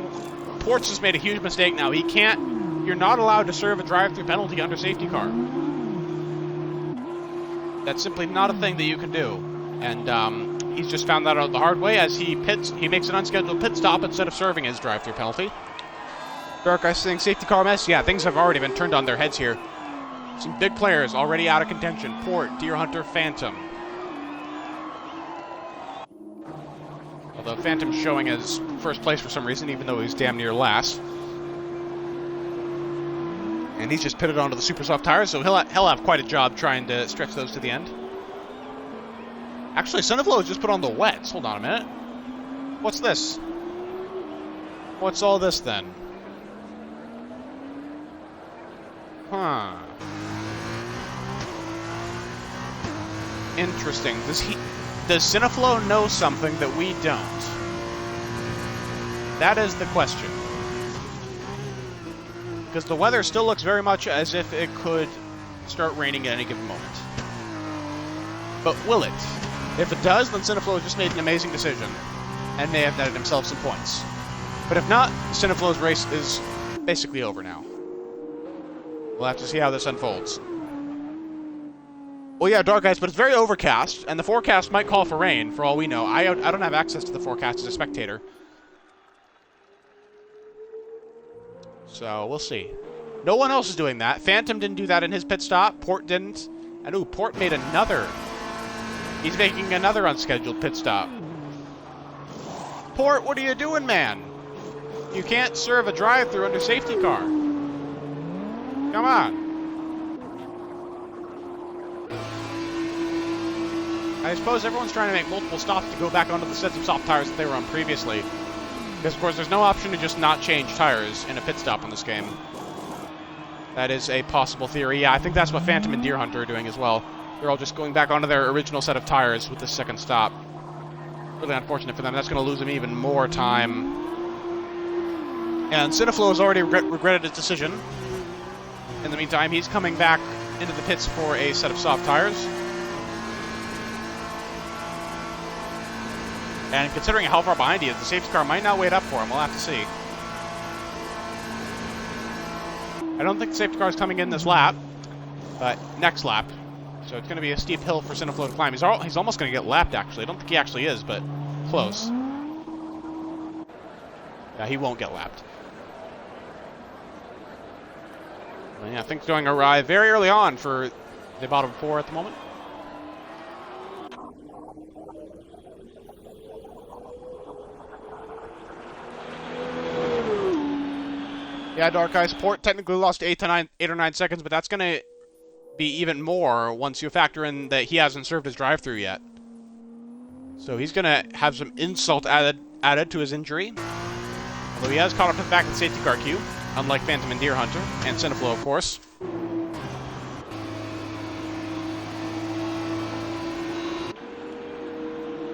Port's just made a huge mistake now. He can't... You're not allowed to serve a drive-through penalty under safety car. That's simply not a thing that you can do. And he's just found that out the hard way as he makes an unscheduled pit stop instead of serving his drive-through penalty. Dark Ice saying safety car mess. Yeah, things have already been turned on their heads here. Some big players already out of contention. Port, Deer Hunter, Phantom. Although Phantom's showing as first place for some reason, even though he's damn near last. And he's just pitted onto the super soft tires, so he'll have quite a job trying to stretch those to the end. Actually, Sunnyflow has just put on the wets. Hold on a minute. What's this? What's all this then? Huh. Interesting. Does Cineflow know something that we don't? That is the question. Because the weather still looks very much as if it could start raining at any given moment. But will it? If it does, then Cineflow has just made an amazing decision and may have netted himself some points. But if not, Cineflow's race is basically over now. We'll have to see how this unfolds. Well, yeah, Dark Ice, but it's very overcast, and the forecast might call for rain, for all we know. I don't have access to the forecast as a spectator. So, we'll see. No one else is doing that. Phantom didn't do that in his pit stop. Port didn't. And, ooh, Port made another. He's making another unscheduled pit stop. Port, what are you doing, man? You can't serve a drive-thru under safety car. Come on. I suppose everyone's trying to make multiple stops to go back onto the sets of soft tires that they were on previously. Because, of course, there's no option to just not change tires in a pit stop in this game. That is a possible theory. Yeah, I think that's what Phantom and Deer Hunter are doing as well. They're all just going back onto their original set of tires with this second stop. Really unfortunate for them. That's going to lose them even more time. And Cineflow has already regretted his decision. In the meantime, he's coming back into the pits for a set of soft tires. And considering how far behind he is, the safety car might not wait up for him. We'll have to see. I don't think the safety car is coming in this lap, but next lap. So it's going to be a steep hill for Cineflow to climb. He's almost going to get lapped, actually. I don't think he actually is, but close. Yeah, he won't get lapped. Well, yeah, things going awry very early on for the bottom four at the moment. Yeah, Dark Ice. Port technically lost 8 or 9 seconds, but that's going to be even more once you factor in that he hasn't served his drive-thru yet. So he's going to have some insult added to his injury. Although he has caught up back in the safety car queue, unlike Phantom and Deer Hunter, and Cineflow, of course.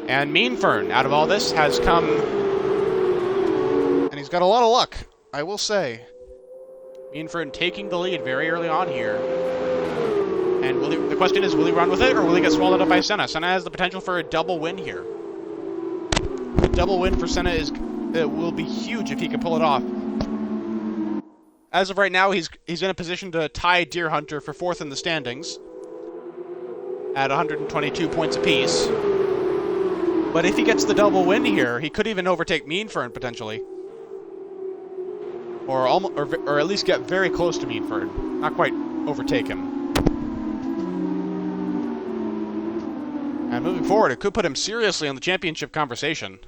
And Meanfern, out of all this, has come... And he's got a lot of luck, I will say. Meanfern taking the lead very early on here. And the question is, will he run with it, or will he get swallowed up by Senna? Senna has the potential for a double win here. A double win for Senna will be huge if he can pull it off. As of right now, he's in a position to tie Deer Hunter for 4th in the standings at 122 points apiece. But if he gets the double win here, he could even overtake Meanfern potentially. Or at least get very close to Meanfern. Not quite overtake him. And moving forward, it could put him seriously on the championship conversation.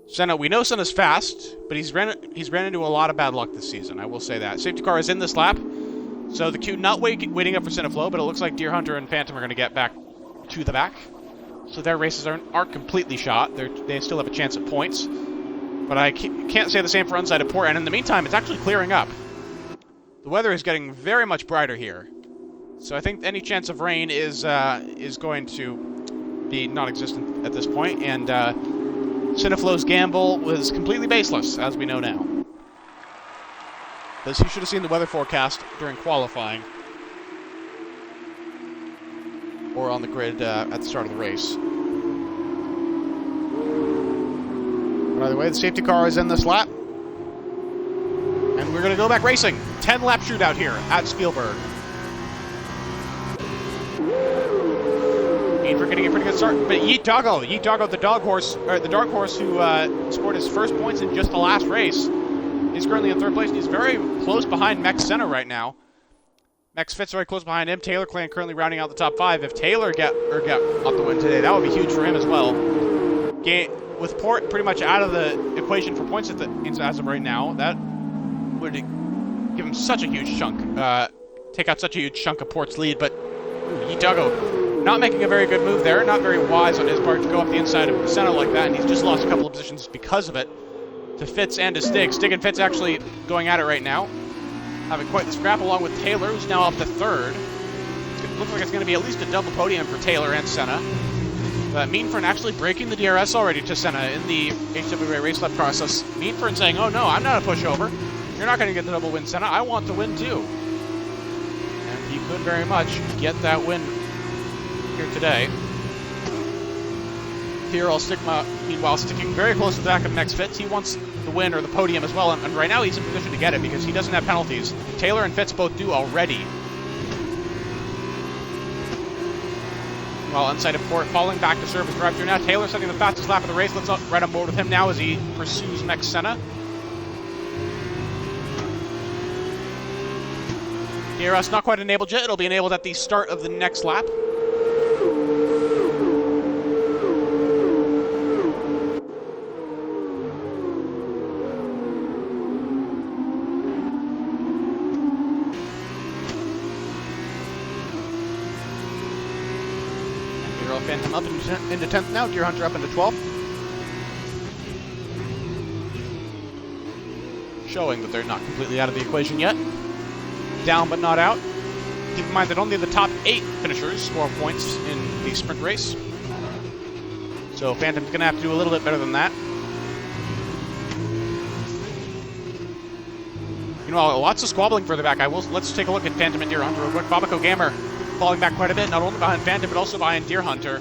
Senna, we know Senna's fast, but he's ran into a lot of bad luck this season, I will say that. Safety car is in this lap, so the queue not waiting up for Cineflow, but it looks like Deer Hunter and Phantom are going to get back to the back. So their races aren't completely shot. They still have a chance at points. But I can't say the same for Unsighted Port, and in the meantime, it's actually clearing up. The weather is getting very much brighter here. So I think any chance of rain is going to be non-existent at this point, and Cineflow's gamble was completely baseless, as we know now. Because he should have seen the weather forecast during qualifying. Or on the grid at the start of the race. By the way, the safety car is in this lap. And we're going to go back racing. 10-lap shootout here at Spielberg. Meanford getting a pretty good start, but Yeet Doggo, the dark horse who scored his first points in just the last race, is currently in third place. He's very close behind Mex Senna right now. Mex Fitz very close behind him. Taylor Clan currently rounding out the top 5. If Taylor get up the win today, that would be huge for him as well. With Port pretty much out of the equation for points as of right now, that would give him such a huge chunk, take out such a huge chunk of Port's lead. But Yeet Doggo not making a very good move there, not very wise on his part to go up the inside of Senna like that, and he's just lost a couple of positions because of it to Fitz and to Stig. Stig and Fitz actually going at it right now, having quite the scrap along with Taylor, who's now up to third. It looks like it's going to be at least a double podium for Taylor and Senna. Meanford actually breaking the DRS already to Senna in the HWA race lap process. Meanford saying, oh no, I'm not a pushover. You're not going to get the double win, Senna. I want to win too. And he could very much get that win here today. Tyrrell Stigma, meanwhile, sticking very close to the back of Mex Fitz. He wants the win or the podium as well, and right now he's in position to get it because he doesn't have penalties. Taylor and Fitz both do already. While Unsighted Port falling back to serve as drive-through now. Taylor setting the fastest lap of the race. Let's right on board with him now as he pursues Mex Senna. DRS not quite enabled yet. It'll be enabled at the start of the next lap. Phantom up into 10th now, Deer Hunter up into 12th. Showing that they're not completely out of the equation yet. Down but not out. Keep in mind that only the top 8 finishers score points in the sprint race. So Phantom's going to have to do a little bit better than that. You know, lots of squabbling further back. Let's take a look at Phantom and Deer Hunter real quick. Babaco Gamer falling back quite a bit, not only behind Phantom, but also behind Deer Hunter.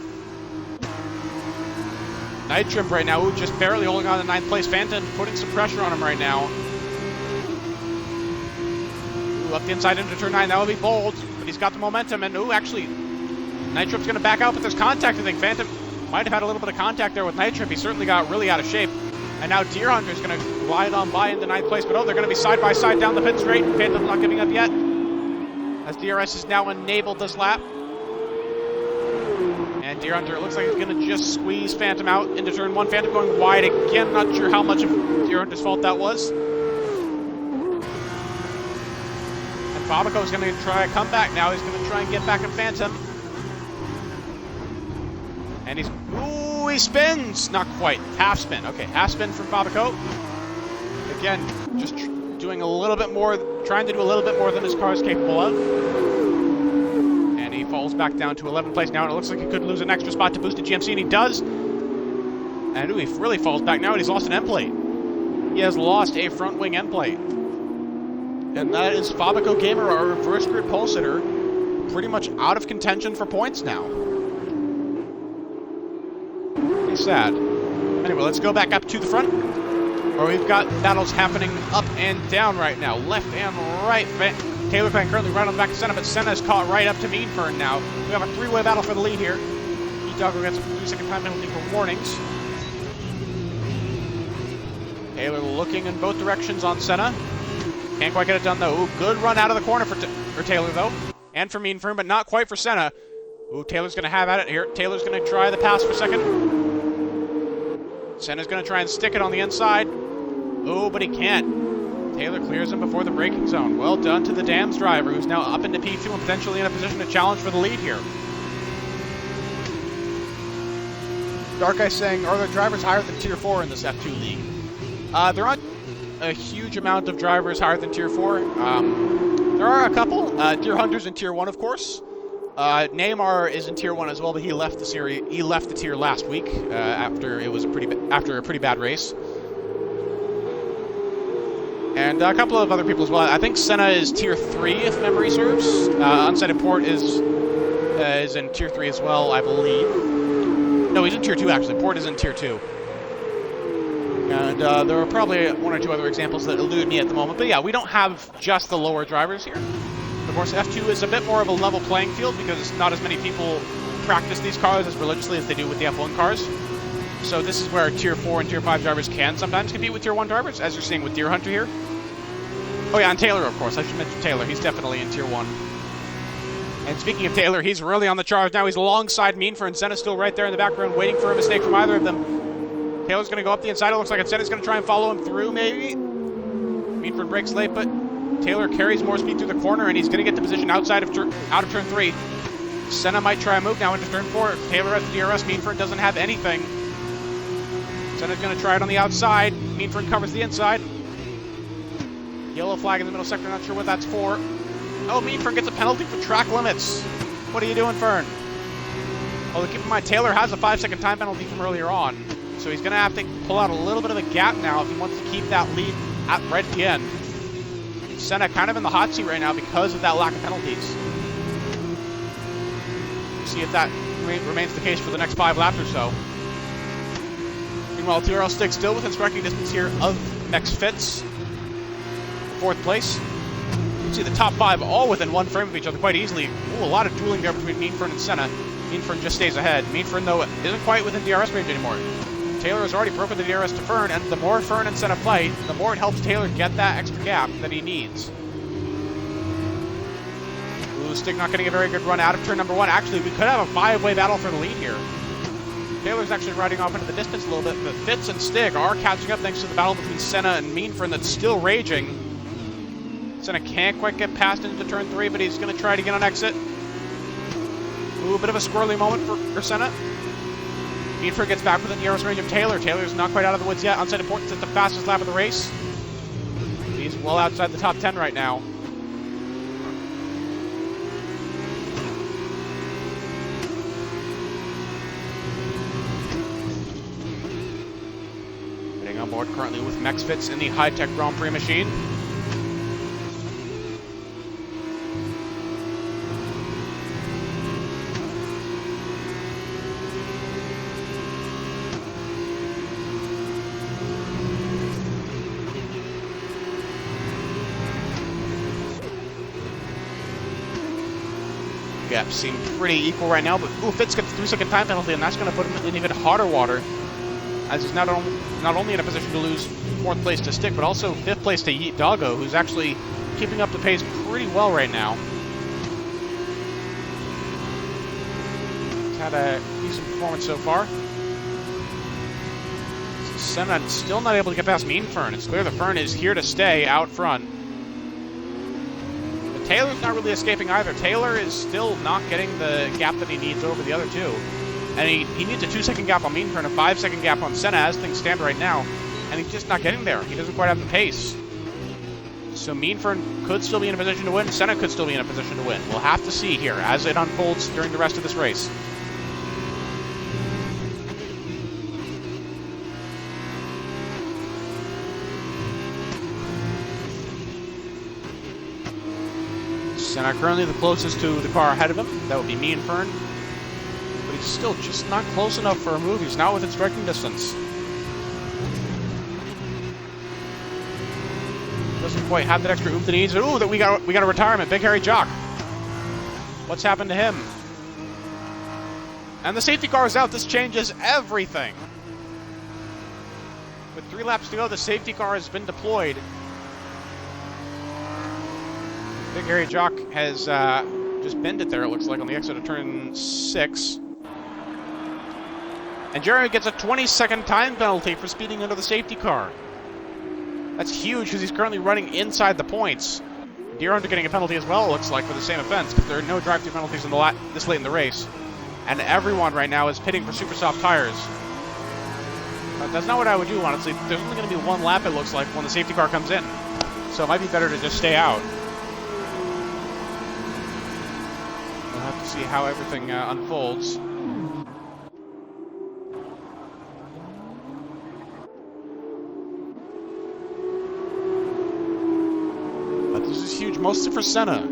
Night Trip right now, just barely holding on to 9th place. Phantom putting some pressure on him right now. Up the inside into turn 9, that will be bold, but he's got the momentum, and actually, Night Trip's going to back out, but there's contact, I think. Phantom might have had a little bit of contact there with Night Trip. He certainly got really out of shape. And now Deer Hunter's going to glide on by into 9th place, but they're going to be side by side down the pit straight. Phantom's not giving up yet, as DRS is now enabled this lap. And Deer Hunter, it looks like he's going to just squeeze Phantom out into turn 1. Phantom going wide again. Not sure how much of Deer Hunter's fault that was. And Babaco's going to try a comeback now. He's going to try and get back at Phantom. And he spins! Not quite. Half spin. Okay, half spin from Babaco. Again, just doing a little bit more, trying to do a little bit more than his car is capable of. And he falls back down to 11th place now, and it looks like he could lose an extra spot to boost to GMC, and he does. And he really falls back now, and he's lost an end plate. He has lost a front wing end plate. And that is Babaco Gamer, our reverse grid pole sitter, pretty much out of contention for points now. Pretty sad. Anyway, let's go back up to the front, where we've got battles happening up and down right now, left and right. Taylor Clan currently right on the back of Senna, but Senna is caught right up to Meanfern now. We have a 3-way battle for the lead here. E-Doggo gets a 2-second time penalty for warnings. Taylor looking in both directions on Senna. Can't quite get it done though. Ooh, good run out of the corner for Taylor though, and for Meanfern, but not quite for Senna. Ooh, Taylor's going to have at it here. Taylor's going to try the pass for second. Senna's going to try and stick it on the inside. Oh, but he can't. Taylor clears him before the braking zone. Well done to the Dams driver, who's now up into P2 and potentially in a position to challenge for the lead here. Dark Eye saying, are there drivers higher than Tier 4 in this F2 league? There aren't a huge amount of drivers higher than Tier 4. There are a couple. Deer Hunter's in Tier 1, of course. Neymar is in Tier 1 as well, but he left the series. He left the tier last week after it was after a pretty bad race. And a couple of other people as well. I think Senna is Tier 3, if memory serves. Unsighted Port is in Tier 3 as well, I believe. No, he's in Tier 2 actually. Port is in Tier 2. And there are probably one or two other examples that elude me at the moment. But yeah, we don't have just the lower drivers here. Of course, F2 is a bit more of a level playing field because not as many people practice these cars as religiously as they do with the F1 cars. So this is where Tier 4 and Tier 5 drivers can sometimes compete with Tier 1 drivers, as you're seeing with Deer Hunter here. Oh yeah, and Taylor, of course. I should mention Taylor. He's definitely in Tier 1. And speaking of Taylor, he's really on the charge now. He's alongside Meanford, and Senna's still right there in the background waiting for a mistake from either of them. Taylor's going to go up the inside. It looks like Senna's going to try and follow him through, maybe. Meanford breaks late, but Taylor carries more speed through the corner, and he's going to get the position outside of out of turn 3. Senna might try a move now into turn 4. Taylor has the DRS. Meanford doesn't have anything. Senna's going to try it on the outside. Meanford covers the inside. Yellow flag in the middle sector. Not sure what that's for. Oh, Meanford gets a penalty for track limits. What are you doing, Fern? Although keep in mind, Taylor has a 5-second time penalty from earlier on, so he's going to have to pull out a little bit of a gap now if he wants to keep that lead right at the end. Senna kind of in the hot seat right now because of that lack of penalties. We'll see if that remains the case for the next 5 laps or so. Meanwhile, TRL sticks still within striking distance here of Max Fitz, 4th place. You can see the top 5 all within 1 frame of each other quite easily. Ooh, a lot of dueling there between Meanford and Senna. Meanford just stays ahead. Meanford, though, isn't quite within DRS range anymore. Taylor has already broken the DRS to Fern, and the more Fern and Senna fight, the more it helps Taylor get that extra gap that he needs. Ooh, Stig not getting a very good run out of turn number 1. Actually, we could have a 5-way battle for the lead here. Taylor's actually riding off into the distance a little bit, but Fitz and Stig are catching up thanks to the battle between Senna and Meanford that's still raging. Senna can't quite get past into turn 3, but he's going to try to get on exit. Ooh, a bit of a squirrely moment for Senna. Meanford gets back within the DRS range of Taylor. Taylor's not quite out of the woods yet. Unsighted Port at the fastest lap of the race. He's well outside the top 10 right now. Getting on board currently with Max Fitz in the high-tech Grand Prix machine. Gaps seem pretty equal right now, but Fitz gets a 3-second time penalty, and that's going to put him in even hotter water, as he's not only in a position to lose 4th place to Stick, but also 5th place to Yeet Doggo, who's actually keeping up the pace pretty well right now. He's had a decent performance so far. Senna still not able to get past Meanfern. It's clear that Fern is here to stay out front. Taylor's not really escaping either. Taylor is still not getting the gap that he needs over the other two. And he needs a 2-second gap on Meanford and a 5-second gap on Senna as things stand right now. And he's just not getting there. He doesn't quite have the pace. So Meanford could still be in a position to win. Senna could still be in a position to win. We'll have to see here as it unfolds during the rest of this race. Senna currently the closest to the car ahead of him. That would be Meanford. But he's still just not close enough for a move. He's not within striking distance. Doesn't quite have that extra oomph that he needs. Ooh, that we got a retirement. Big Hairy Jock. What's happened to him? And the safety car is out. This changes everything. With 3 laps to go, the safety car has been deployed. Big Hairy Jock has just bended there, it looks like, on the exit of turn 6. And Jeremy gets a 20-second time penalty for speeding into the safety car. That's huge because he's currently running inside the points. Deer Hunter getting a penalty as well, it looks like, for the same offense, because there are no drive-through penalties this late in the race. And everyone right now is pitting for super soft tires. That's not what I would do, honestly. There's only going to be 1 lap, it looks like, when the safety car comes in. So it might be better to just stay out. We'll have to see how everything unfolds. But this is huge, mostly for Senna.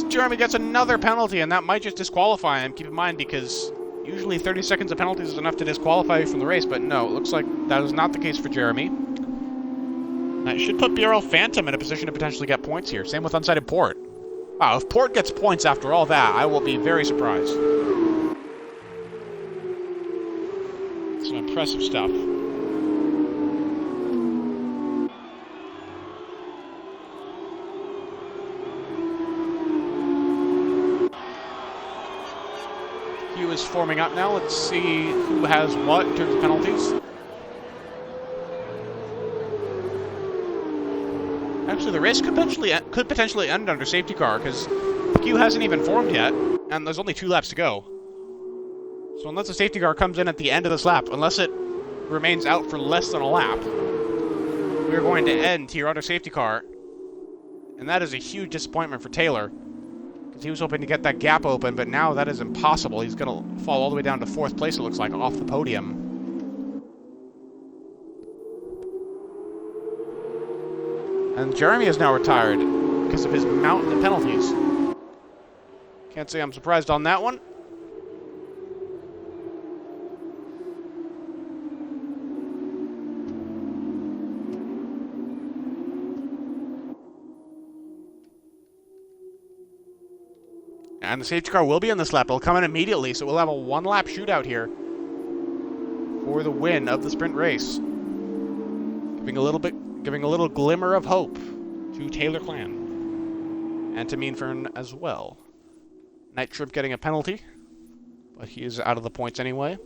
Jeremy gets another penalty, and that might just disqualify him. Keep in mind, because usually 30 seconds of penalties is enough to disqualify you from the race, but no, it looks like that is not the case for Jeremy. That should put BRL Phantom in a position to potentially get points here. Same with Unsighted Port. Wow, if Port gets points after all that, I will be very surprised. Some impressive stuff. Queue is forming up now. Let's see who has what in terms of penalties. Actually, the race could potentially end under safety car because the queue hasn't even formed yet, and there's only 2 laps to go. So unless a safety car comes in at the end of this lap, unless it remains out for less than a lap, we're going to end here under safety car. And that is a huge disappointment for Taylor, because he was hoping to get that gap open, but now that is impossible. He's going to fall all the way down to 4th place, it looks like, off the podium. And Jeremy is now retired because of his mountain of penalties. Can't say I'm surprised on that one. And the safety car will be in this lap. It'll come in immediately, so we'll have a 1-lap shootout here for the win of the sprint race. Giving a little glimmer of hope to Taylor Clan and to Meanfern as well. Night Trip getting a penalty, but he is out of the points anyway.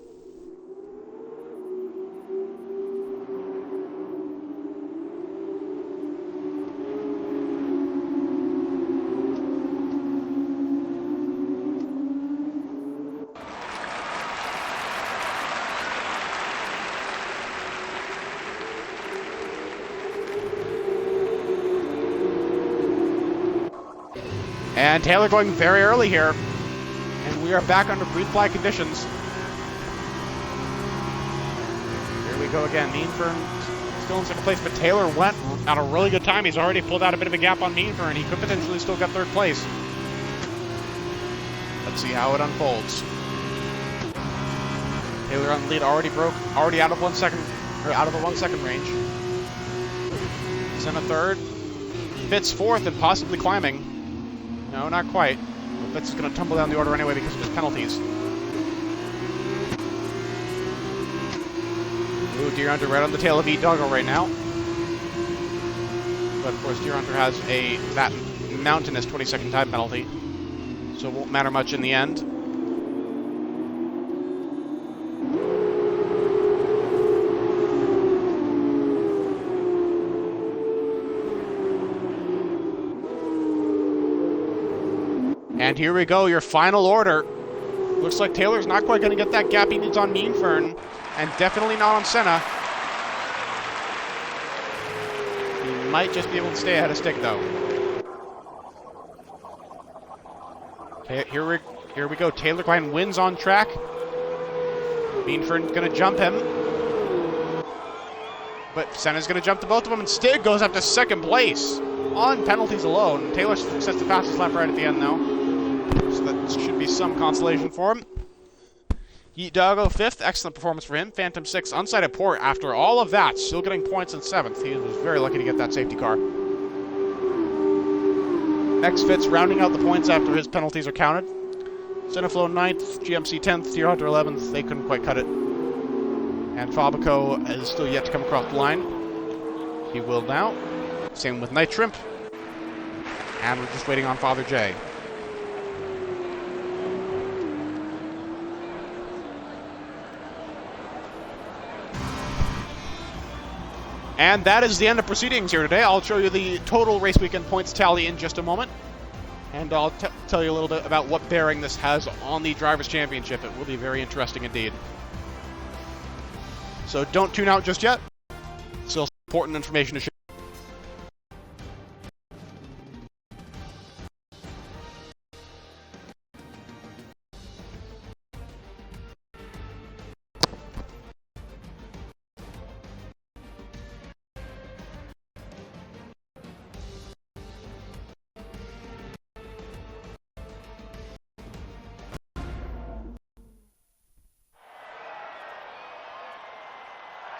And Taylor going very early here. And we are back under breathe fly conditions. Here we go again. Meanfern still in 2nd place, but Taylor went at a really good time. He's already pulled out a bit of a gap on Meanfern. He could potentially still get 3rd place. Let's see how it unfolds. Taylor on the lead, already out of 1 second, or out of the 1 second range. Senna 3rd. Fitz 4th and possibly climbing. No, not quite. Fitz is going to tumble down the order anyway because of his penalties. Ooh, Deer Hunter right on the tail of E-Doggo right now. But of course, Deer Hunter has that mountainous 20-second time penalty, so it won't matter much in the end. And here we go, your final order. Looks like Taylor's not quite going to get that gap he needs on Meanfern, and definitely not on Senna. He might just be able to stay ahead of Stick, though. Okay, here we go. Taylor Klein wins on track. Meanfern's going to jump him. But Senna's going to jump to both of them, and Stig goes up to 2nd place on penalties alone. Taylor sets the fastest lap right at the end, though. So that should be some consolation for him. Yeet Doggo 5th, excellent performance for him. Phantom 6th, Unsighted Port, after all of that, still getting points in 7th. He was very lucky to get that safety car. X-Fitz rounding out the points after his penalties are counted. Cineflow 9th, GMC 10th, Deer Hunter 11th, they couldn't quite cut it. And Fabico is still yet to come across the line. He will now. Same with Night Shrimp. And we're just waiting on Father J. And that is the end of proceedings here today. I'll show you the total race weekend points tally in just a moment. And I'll tell you a little bit about what bearing this has on the Drivers' Championship. It will be very interesting indeed. So don't tune out just yet. Still important information to share.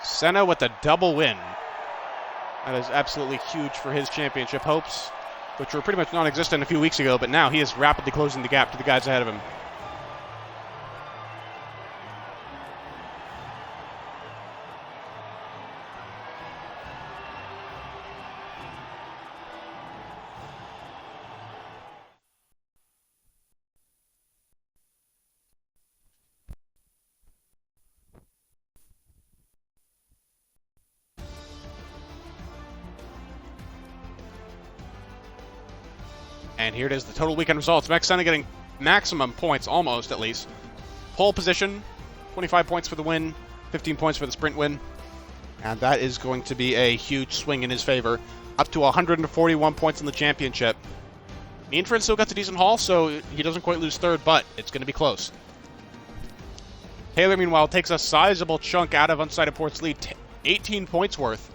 Senna with a double win. That is absolutely huge for his championship hopes. which were pretty much non-existent a few weeks ago, but now he is rapidly closing the gap to the guys ahead of him. And here it is, the total weekend results. Max Senna getting maximum points, almost at least. Pole position, 25 points for the win, 15 points for the sprint win. And that is going to be a huge swing in his favor. Up to 141 points in the championship. Meanfred still gets a decent haul, so he doesn't quite lose third, but it's going to be close. Taylor, meanwhile, takes a sizable chunk out of Unsighted Port's lead, 18 points worth.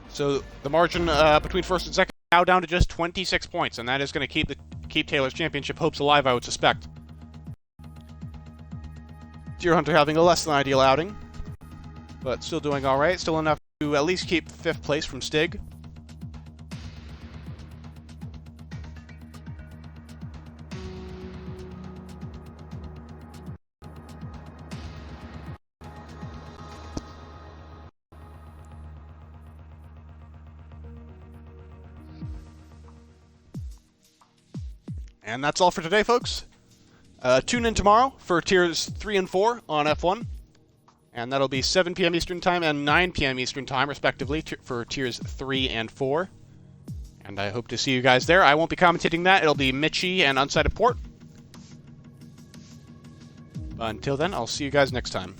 So the margin between first and second now down to just 26 points, and that is going to keep Taylor's championship hopes alive, I would suspect. Deer Hunter having a less than ideal outing, but still doing all right. Still enough to at least keep 5th place from Stig. And that's all for today, folks. Tune in tomorrow for Tiers 3 and 4 on F1. And that'll be 7 p.m. Eastern Time and 9 p.m. Eastern Time, respectively, for Tiers 3 and 4. And I hope to see you guys there. I won't be commentating that. It'll be Mitchie and Unsighted Port. Until then, I'll see you guys next time.